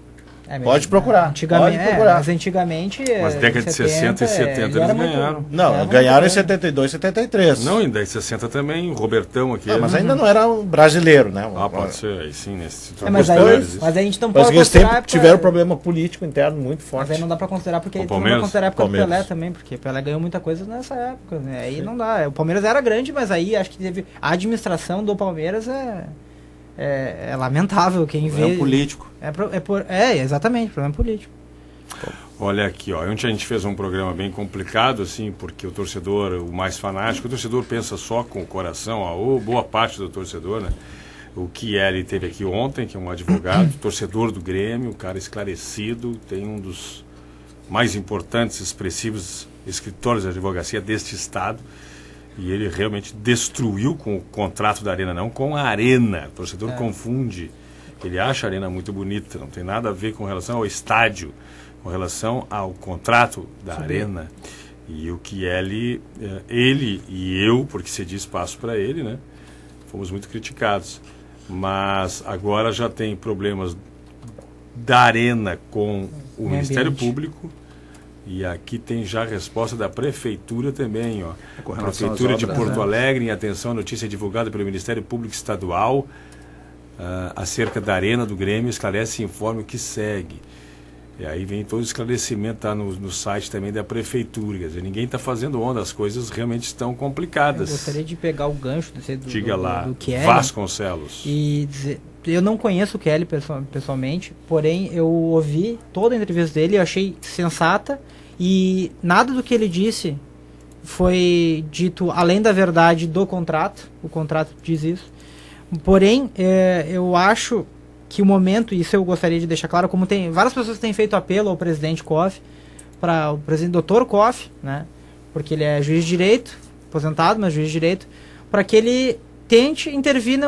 F: Pode procurar.
C: Antigamente, mas antigamente.
B: Mas década de 60 e 70 eles ganharam.
F: Não, ganharam em 72, 73.
B: Não, em 10 60 também, o Robertão aqui.
F: Mas ainda não era um brasileiro, né?
B: Pode ser, aí sim, nesse
C: mas a gente não pode considerar.
F: Sempre tiveram problema político interno muito forte.
C: Mas aí não dá pra considerar, porque não dá pra considerar a época do Pelé também, porque Pelé ganhou muita coisa nessa época, né? Aí não dá. O Palmeiras era grande, mas aí acho que teve. A administração do Palmeiras é lamentável quem vê.
G: É político.
C: Exatamente, problema político.
B: Olha aqui, ontem a gente fez um programa bem complicado, assim, porque o torcedor, o mais fanático, o torcedor pensa só com o coração, ou boa parte do torcedor, né? O Chieli teve aqui ontem, que é um advogado, torcedor do Grêmio, um cara esclarecido, tem um dos mais importantes, expressivos escritórios de advocacia deste estado. E ele realmente destruiu com o contrato da Arena, não com a Arena. O torcedor confunde. Ele acha a Arena muito bonita, não tem nada a ver com relação ao estádio, com relação ao contrato da Arena. E o Chieli, ele e eu, porque cedi espaço para ele, né, fomos muito criticados. Mas agora já tem problemas da Arena com o Ministério Público. E aqui tem já a resposta da Prefeitura também, ó. A Prefeitura de Porto Alegre, em atenção à notícia divulgada pelo Ministério Público Estadual acerca da Arena do Grêmio, esclarece e informa o que segue. E aí vem todo o esclarecimento, tá no site também da Prefeitura. Quer dizer, ninguém está fazendo onda, as coisas realmente estão complicadas.
C: Eu gostaria de pegar o gancho do
B: Chieli Vasconcelos.
C: E dizer, eu não conheço o Chieli pessoalmente, porém eu ouvi toda a entrevista dele, eu achei sensata e nada do que ele disse foi dito além da verdade do contrato. O contrato diz isso. Porém, eu acho que o momento, isso eu gostaria de deixar claro, como tem várias pessoas que têm feito apelo ao presidente Koff para o presidente Dr. Koff, né, porque ele é juiz de direito, aposentado, mas juiz de direito, para que ele tente intervir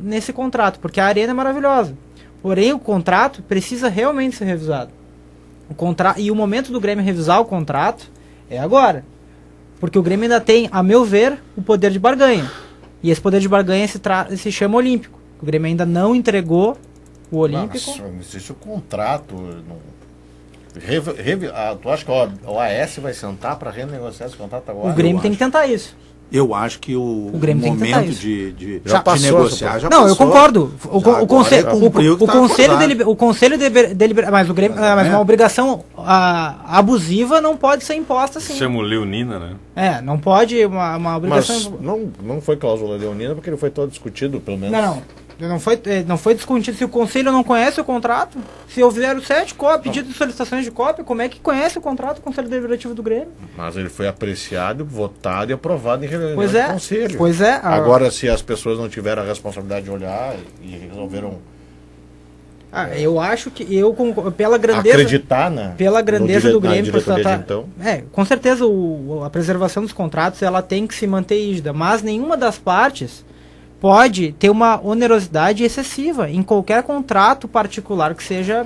C: nesse contrato, porque a Arena é maravilhosa. Porém, o contrato precisa realmente ser revisado. E o momento do Grêmio revisar o contrato é agora. Porque o Grêmio ainda tem, a meu ver, o poder de barganha. E esse poder de barganha se chama Olímpico. O Grêmio ainda não entregou o Olímpico.
F: Mas existe o contrato. Tu acha que o OAS vai sentar para renegociar esse contrato agora?
C: O Grêmio tem que tentar isso.
G: Eu acho que o
C: Grêmio tem que tentar
G: momento
C: isso.
G: de
F: negociar
G: já
C: não,
G: passou.
C: eu concordo. O conselho delibera, mas o Grêmio, mas uma obrigação abusiva não pode ser imposta assim.
B: Chama leonina, né?
C: Não pode uma obrigação.
F: Mas não foi cláusula leonina porque ele foi todo discutido, pelo menos.
C: Não foi discutido. Se o conselho não conhece o contrato, se houver 7 pedidos de solicitações de cópia, como é que conhece o contrato do Conselho Deliberativo do Grêmio?
F: Mas ele foi apreciado, votado e aprovado em reunião
C: do
F: conselho.
C: Pois é.
F: Agora, se as pessoas não tiveram a responsabilidade de olhar e resolveram...
C: eu acho que pela grandeza...
F: Acreditar, né?
C: Pela grandeza do Grêmio...
F: Então.
C: Com certeza a preservação dos contratos ela tem que se manter rígida, mas nenhuma das partes pode ter uma onerosidade excessiva em qualquer contrato particular que seja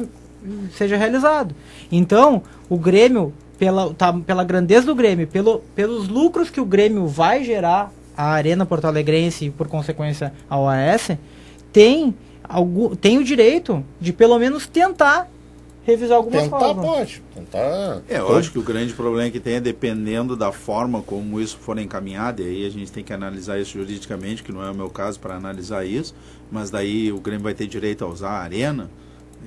C: realizado. Então, o Grêmio, pela grandeza do Grêmio, pelos lucros que o Grêmio vai gerar à Arena Porto Alegrense e, por consequência, ao OAS, tem o direito de, pelo menos, tentar revisar algumas cláusulas.
F: Pode. Tentar.
G: Eu acho que o grande problema que tem é dependendo da forma como isso for encaminhado, e aí a gente tem que analisar isso juridicamente, que não é o meu caso para analisar isso, mas daí o Grêmio vai ter direito a usar a Arena.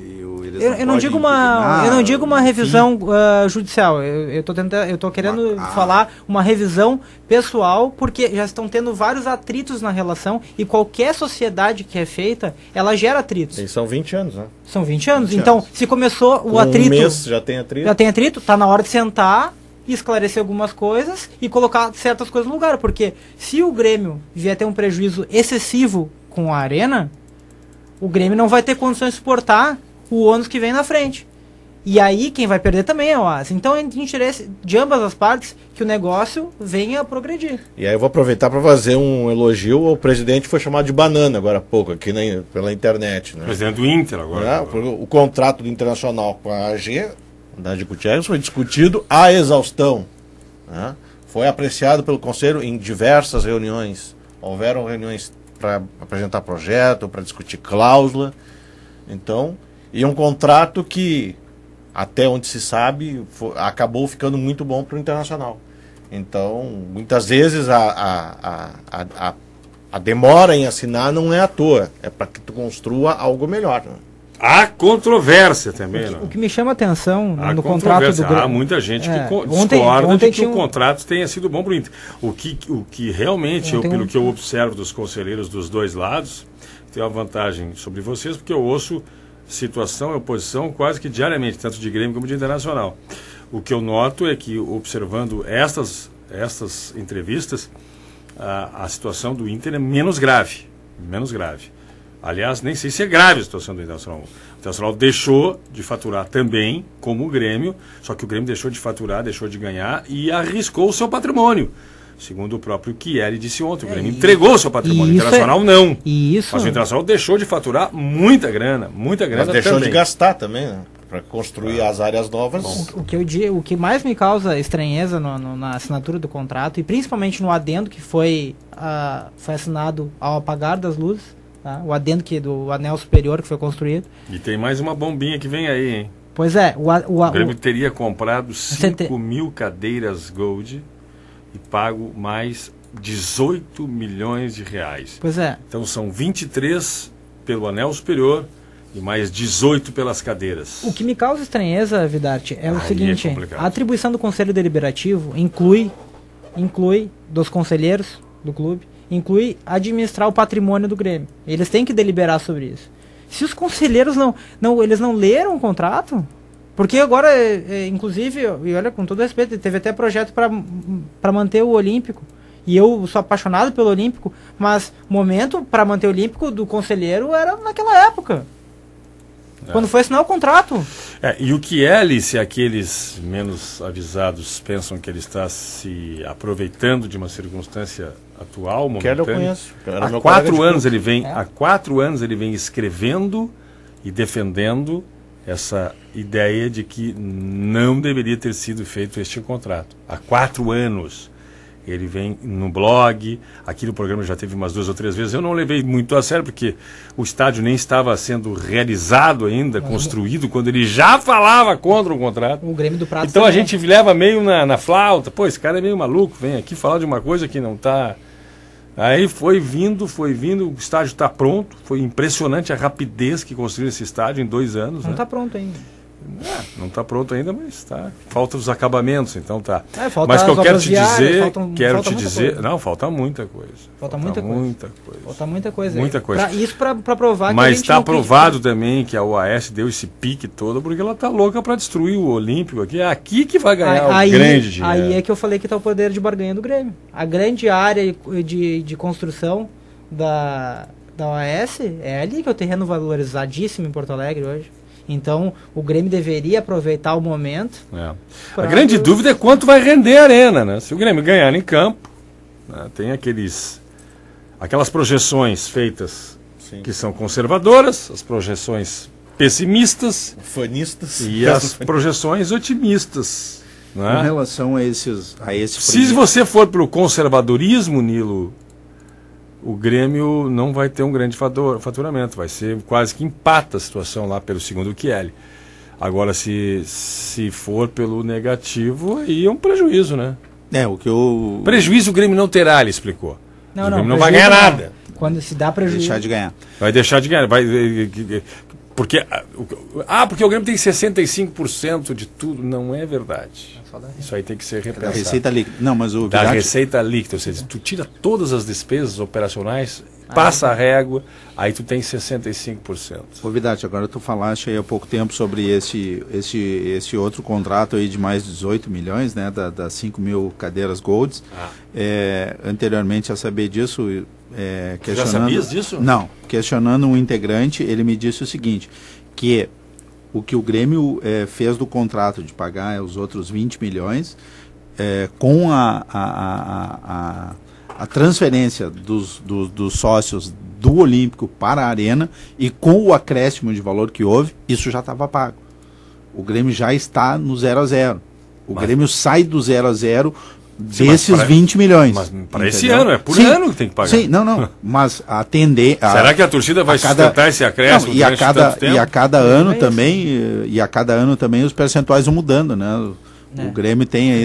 C: Eu não digo uma revisão judicial. Eu tô querendo falar uma revisão pessoal, porque já estão tendo vários atritos na relação e qualquer sociedade que é feita, ela gera atritos.
F: E são 20 anos, né?
C: São 20 anos. Então, se começou o atrito...
F: Um mês já tem atrito.
C: Já tem atrito, tá na hora de sentar, esclarecer algumas coisas e colocar certas coisas no lugar. Porque se o Grêmio vier ter um prejuízo excessivo com a Arena, o Grêmio não vai ter condições de suportar o ônus que vem na frente. E aí quem vai perder também é o OAS. Então é de interesse de ambas as partes que o negócio venha a progredir.
F: E aí eu vou aproveitar para fazer um elogio ao presidente que foi chamado de banana agora há pouco, aqui pela internet. Né?
B: Presidente do Inter agora.
F: O contrato do Internacional com a AG, Andrade Gutierrez, foi discutido à exaustão. Né? Foi apreciado pelo Conselho em diversas reuniões. Houveram reuniões para apresentar projeto, para discutir cláusula. Então, e um contrato que, até onde se sabe, acabou ficando muito bom para o Internacional. Então, muitas vezes a demora em assinar não é à toa, é para que tu construa algo melhor. Né?
B: Há controvérsia também.
C: O que me chama a atenção no contrato do Grêmio...
B: Há muita gente que discorda de que o contrato tenha sido bom para o Inter. O que realmente, pelo que eu observo dos conselheiros dos dois lados, tem uma vantagem sobre vocês, porque eu ouço situação e oposição quase que diariamente, tanto de Grêmio como de Internacional. O que eu noto é que, observando estas entrevistas, a situação do Inter é menos grave. Aliás, nem sei se é grave a situação do Internacional. O Internacional deixou de faturar também, como o Grêmio, só que o Grêmio deixou de faturar, deixou de ganhar e arriscou o seu patrimônio. Segundo o próprio Chieri disse ontem, o Grêmio entregou o seu patrimônio. O Internacional não. Mas o Internacional deixou de faturar muita grana
F: Mas deixou
B: também.
F: De gastar também, né? Para construir as áreas novas.
C: O que mais me causa estranheza na assinatura do contrato, e principalmente no adendo que foi assinado ao apagar das luzes, tá? O adendo do anel superior que foi construído.
B: E tem mais uma bombinha que vem aí, hein?
C: Pois é.
B: O Grêmio teria comprado 5.000 cadeiras Gold e pago mais 18 milhões de reais.
C: Pois é.
B: Então são 23 pelo anel superior e mais 18 pelas cadeiras.
C: O que me causa estranheza, Vidarte, é o seguinte: a atribuição do Conselho Deliberativo inclui dos conselheiros do clube, inclui administrar o patrimônio do Grêmio. Eles têm que deliberar sobre isso. Se os conselheiros eles não leram o contrato, porque agora, inclusive, e olha, com todo respeito, teve até projeto para manter o Olímpico. E eu sou apaixonado pelo Olímpico, mas o momento para manter o Olímpico do conselheiro era naquela época. quando foi assinar o contrato.
B: E o Chieli, se aqueles menos avisados pensam que ele está se aproveitando de uma circunstância atual, momentânea,
F: eu conheço.
B: Há 4 anos ele vem, há 4 anos ele vem escrevendo e defendendo essa ideia de que não deveria ter sido feito este contrato. Há 4 anos. Ele vem no blog, aqui no programa já teve umas 2 ou 3 vezes. Eu não levei muito a sério, porque o estádio nem estava sendo realizado ainda, construído, quando ele já falava contra o contrato.
C: O Grêmio do Prata.
B: Então a gente leva meio na flauta. Pô, esse cara é meio maluco, vem aqui falar de uma coisa que não está... Aí foi vindo, o estádio está pronto. Foi impressionante a rapidez que construiu esse estádio em 2 anos.
C: Não está pronto ainda.
B: Não está pronto ainda, mas tá. Falta os acabamentos, então tá.
C: Mas
B: que eu quero te
C: dizer,
B: não, falta muita coisa.
C: Falta muita coisa.
B: Muita coisa.
C: Isso para provar que
B: mas está provado também que a OAS deu esse pique todo porque ela tá louca para destruir o Olímpico aqui. É aqui que vai ganhar o grande dinheiro.
C: Aí é que eu falei que está o poder de barganha do Grêmio. A grande área de construção da OAS é ali, que é o terreno valorizadíssimo em Porto Alegre hoje. Então, o Grêmio deveria aproveitar o momento.
B: A grande dúvida é quanto vai render a Arena, né? Se o Grêmio ganhar em campo, né, tem aquelas projeções feitas que são conservadoras, as projeções pessimistas,
G: fanistas
B: e as projeções otimistas. Né?
G: Em relação a esse
B: Se você for para o conservadorismo, Nilo, o Grêmio não vai ter um grande faturamento, vai ser quase que empata a situação lá pelo segundo Chieli. Agora, se for pelo negativo, aí é um prejuízo, né? Prejuízo o Grêmio não terá, ele explicou. O Grêmio não vai ganhar nada.
C: Quando se dá prejuízo...
G: Deixar de ganhar.
B: Vai deixar de ganhar. Porque o Grêmio tem 65% de tudo. Não é verdade. Isso aí tem que ser repensado.
G: Da receita líquida. Não, mas o
B: da receita líquida, ou seja, tu tira todas as despesas operacionais, passa a régua, aí tu tem 65%.
G: Ô Vidarte, agora tu falaste aí há pouco tempo sobre esse outro contrato aí de mais de 18 milhões, né, das 5 mil cadeiras Golds. Anteriormente a saber disso...
B: Já sabias disso?
G: Não, questionando um integrante, ele me disse o seguinte, que o que o Grêmio fez do contrato de pagar os outros 20 milhões, com a transferência dos sócios do Olímpico para a Arena e com o acréscimo de valor que houve, isso já estava pago. O Grêmio já está no 0-0. O Grêmio sai do 0-0 desses 20 milhões.
B: Mas para esse ano, é por ano que tem que pagar.
G: Sim, não. Mas atender...
B: Será que a torcida vai sustentar esse acréscimo
G: durante tanto tempo? E a cada ano também os percentuais vão mudando, né? O Grêmio tem aí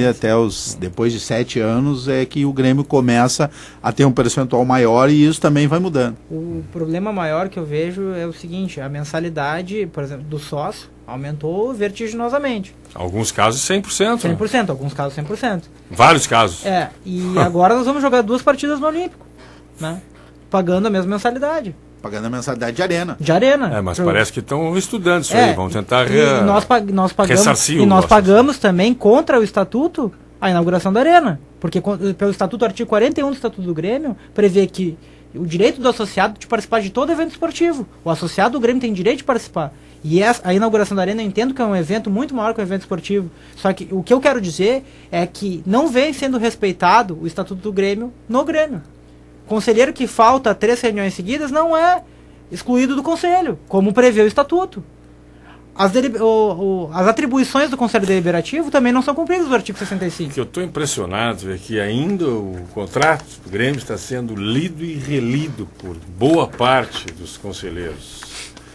G: depois de 7 anos é que o Grêmio começa a ter um percentual maior e isso também vai mudando.
C: O problema maior que eu vejo é o seguinte, a mensalidade, por exemplo, do sócio aumentou vertiginosamente.
B: Alguns casos 100%.
C: 100%, alguns casos 100%.
B: Vários casos.
C: E agora nós vamos jogar 2 partidas no Olímpico, né? Pagando a mesma mensalidade.
G: Pagando a mensalidade de Arena.
C: De Arena.
B: Mas parece que estão estudando isso aí, vão tentar
C: nós pagamos,
B: ressarcir
C: e nós pagamos também contra o Estatuto a inauguração da Arena. Porque pelo Estatuto, o artigo 41 do Estatuto do Grêmio prevê que o direito do associado de participar de todo evento esportivo. O associado do Grêmio tem direito de participar. E a inauguração da Arena eu entendo que é um evento muito maior que um evento esportivo. Só que o que eu quero dizer é que não vem sendo respeitado o Estatuto do Grêmio no Grêmio. Conselheiro que falta 3 reuniões seguidas não é excluído do Conselho, como prevê o Estatuto. As atribuições do Conselho Deliberativo também não são cumpridas no artigo 65.
B: O que eu estou impressionado é que ainda o contrato do Grêmio está sendo lido e relido por boa parte dos conselheiros.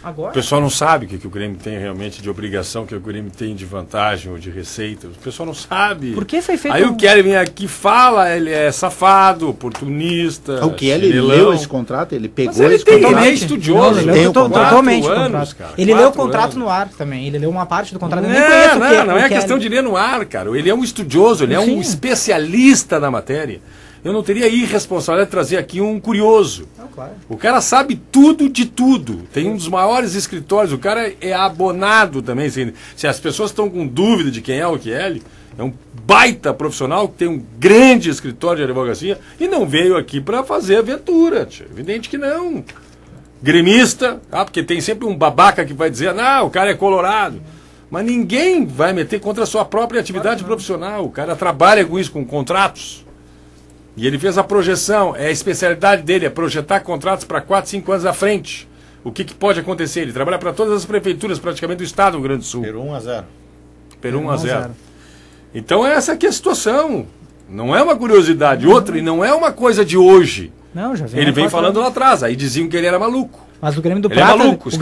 C: Agora?
B: O pessoal não sabe o que o Grêmio tem realmente de obrigação, o que o Grêmio tem de vantagem ou de receita. O pessoal não sabe.
C: Por que foi feito?
B: Aí o Kelly vem aqui e fala, ele é safado, oportunista.
G: O Kelly leu esse contrato, ele pegou
B: esse
G: contrato.
B: Ele é estudioso,
C: ele leu totalmente o contrato. Ele leu o contrato no ar também, ele leu uma parte do contrato.
B: Não é questão de ler no ar, cara. Ele é um estudioso, ele é um especialista na matéria. Eu não teria irresponsabilidade de trazer aqui um curioso.
C: Não, claro.
B: O cara sabe tudo de tudo. Tem um dos maiores escritórios. O cara é abonado também. Se as pessoas estão com dúvida de quem é o Chieli, é um baita profissional que tem um grande escritório de advocacia e não veio aqui para fazer aventura. Evidente que não. gremista, porque tem sempre um babaca que vai dizer, não, o cara é colorado. Mas ninguém vai meter contra a sua própria atividade profissional. O cara trabalha com isso, com contratos. E ele fez a projeção, a especialidade dele é projetar contratos para 4, 5 anos à frente. O que pode acontecer? Ele trabalha para todas as prefeituras praticamente do estado do Rio Grande do Sul.
F: Peru 1-0.
B: Peru 1-0. Então essa aqui é a situação. Não é uma curiosidade. Outra, e não é uma coisa de hoje.
C: Não, já
B: ele vem falando lá atrás. Aí diziam que ele era maluco.
C: Mas o Grêmio do
B: ele
C: Prata...
B: é maluco, o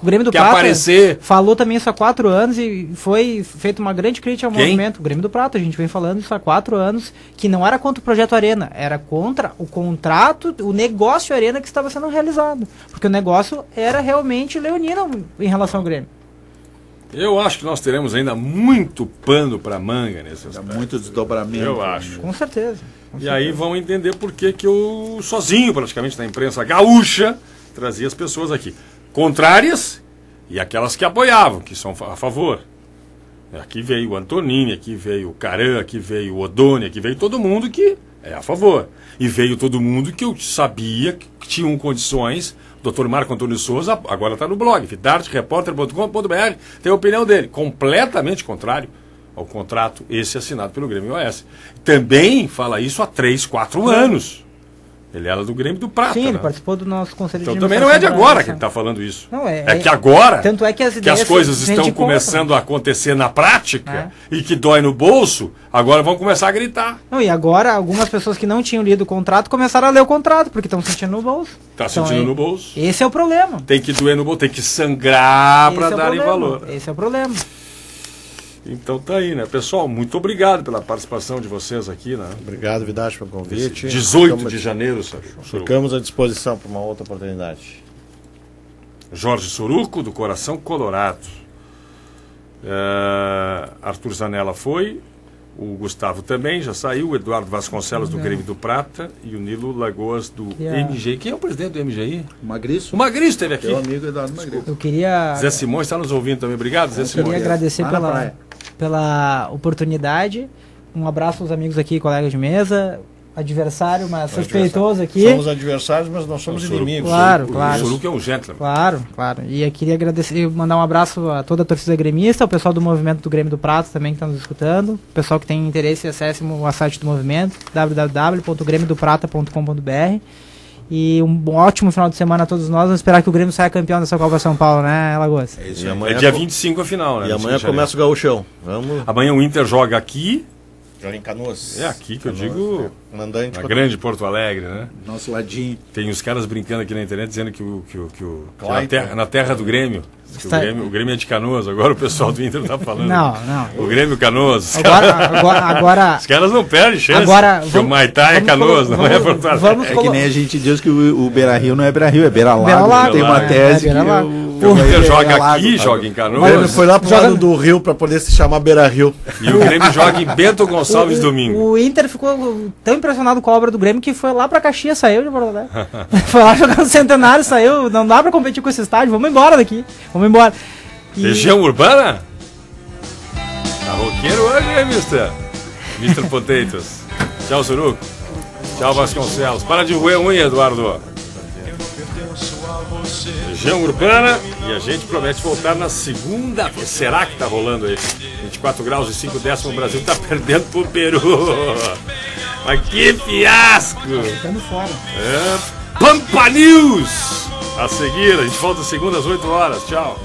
C: Grêmio do
B: quer
C: Prata
B: aparecer...
C: falou também isso há 4 anos e foi feita uma grande crítica ao movimento. O Grêmio do Prata, a gente vem falando isso há 4 anos, que não era contra o projeto Arena, era contra o contrato, o negócio Arena que estava sendo realizado. Porque o negócio era realmente leonino em relação ao Grêmio.
B: Eu acho que nós teremos ainda muito pano para manga nesse aspecto.
G: Muito desdobramento.
B: Eu acho.
C: Com certeza.
B: E aí vão entender por que eu, sozinho praticamente na imprensa gaúcha, trazia as pessoas aqui. Contrárias e aquelas que apoiavam, que são a favor. Aqui veio o Antonini, aqui veio o Caran, aqui veio o Odoni, aqui veio todo mundo que é a favor. E veio todo mundo que eu sabia que tinham condições. O Dr. Marco Antônio Souza, agora está no blog, fidartereporter.com.br, tem a opinião dele, completamente contrário ao contrato esse assinado pelo Grêmio OS. Também fala isso há 3, 4 anos. Ele era do Grêmio do Prata.
C: Sim, ele
B: né?
C: participou do nosso conselho
B: então
C: de
B: também não é de agora que ele está falando isso.
C: Não,
B: é que agora
C: tanto é que
B: as coisas estão começando a acontecer na prática e que dói no bolso, agora vão começar a gritar.
C: Não, e agora algumas pessoas que não tinham lido o contrato começaram a ler o contrato, porque estão sentindo no bolso.
B: Está sentindo no bolso.
C: Esse é o problema.
B: Tem que doer no bolso, tem que sangrar para darem valor.
C: Esse é o problema.
B: Então tá aí, né? Pessoal, muito obrigado pela participação de vocês aqui, né?
F: Obrigado, Vidache, pelo convite.
B: 18 de janeiro, Sérgio.
F: Ficamos à disposição para uma outra oportunidade.
B: Jorge Soruco, do Coração Colorado. Arthur Zanella foi, o Gustavo também já saiu, o Eduardo Vasconcelos do Grêmio do Prata e o Nilo Lagoas do MGI. Quem é o presidente do MGI?
G: O Magriço.
B: O Magriço esteve aqui.
G: Meu amigo Eduardo Magriço.
C: Eu queria...
B: Zé Simões está nos ouvindo também. Obrigado, Zé Simões.
C: Eu queria agradecer pela oportunidade. Um abraço aos amigos aqui, colegas de mesa. Adversário, mas suspeitoso aqui.
F: Somos adversários, mas não somos inimigos.
C: Claro, claro.
B: O Soruco é um gentleman.
C: Claro, claro. E eu queria agradecer, mandar um abraço a toda a torcida gremista, o pessoal do movimento do Grêmio do Prata também que está nos escutando. O pessoal que tem interesse, acesse o site do movimento, www.gremiodoprata.com.br. E um ótimo final de semana a todos nós. Vamos esperar que o Grêmio saia campeão dessa Copa São Paulo, né, Lagoas?
B: É dia 25 a final, né?
F: E amanhã começa o Gauchão.
B: Amanhã o Inter joga aqui.
F: Joga em Canoas.
B: É aqui que eu digo.
F: Mandante.
B: Na grande Porto Alegre, né?
G: Nosso ladinho.
B: Tem os caras brincando aqui na internet dizendo que na terra do Grêmio. O Grêmio é de Canoas, agora o pessoal do Inter tá falando.
C: Não.
B: O Grêmio Canoas.
C: Agora
B: os caras não perdem chance.
C: Agora,
B: o Maitá é Canoas, não é Porto Alegre.
G: É que nem a gente diz que o Beira Rio não é Beira Rio, é Beira Lago. Tem uma tese que
B: o Inter joga aqui, joga em Canoas.
F: O Grêmio foi lá pro lado do Rio para poder se chamar Beira Rio.
B: E o Grêmio joga em Bento Gonçalves domingo.
C: O Inter ficou tão impressionado com a obra do Grêmio que foi lá pra Caxias, saiu de Porto Alegre. Foi lá jogar no Centenário, saiu. Não dá pra competir com esse estádio, vamos embora daqui. Vamos embora.
B: Região urbana? Tá roqueiro hoje, hein, Mr. Potatoes. Tchau, Soruco. Tchau, Vasconcelos. Para de roer unha, Eduardo. Região urbana. E a gente promete voltar na segunda. Será que tá rolando aí? 24 graus e 5 décimos. O Brasil tá perdendo pro Peru. Mas que fiasco.
C: Ficando fora.
B: Pampa News. A seguir, a gente volta segunda às 8 horas. Tchau.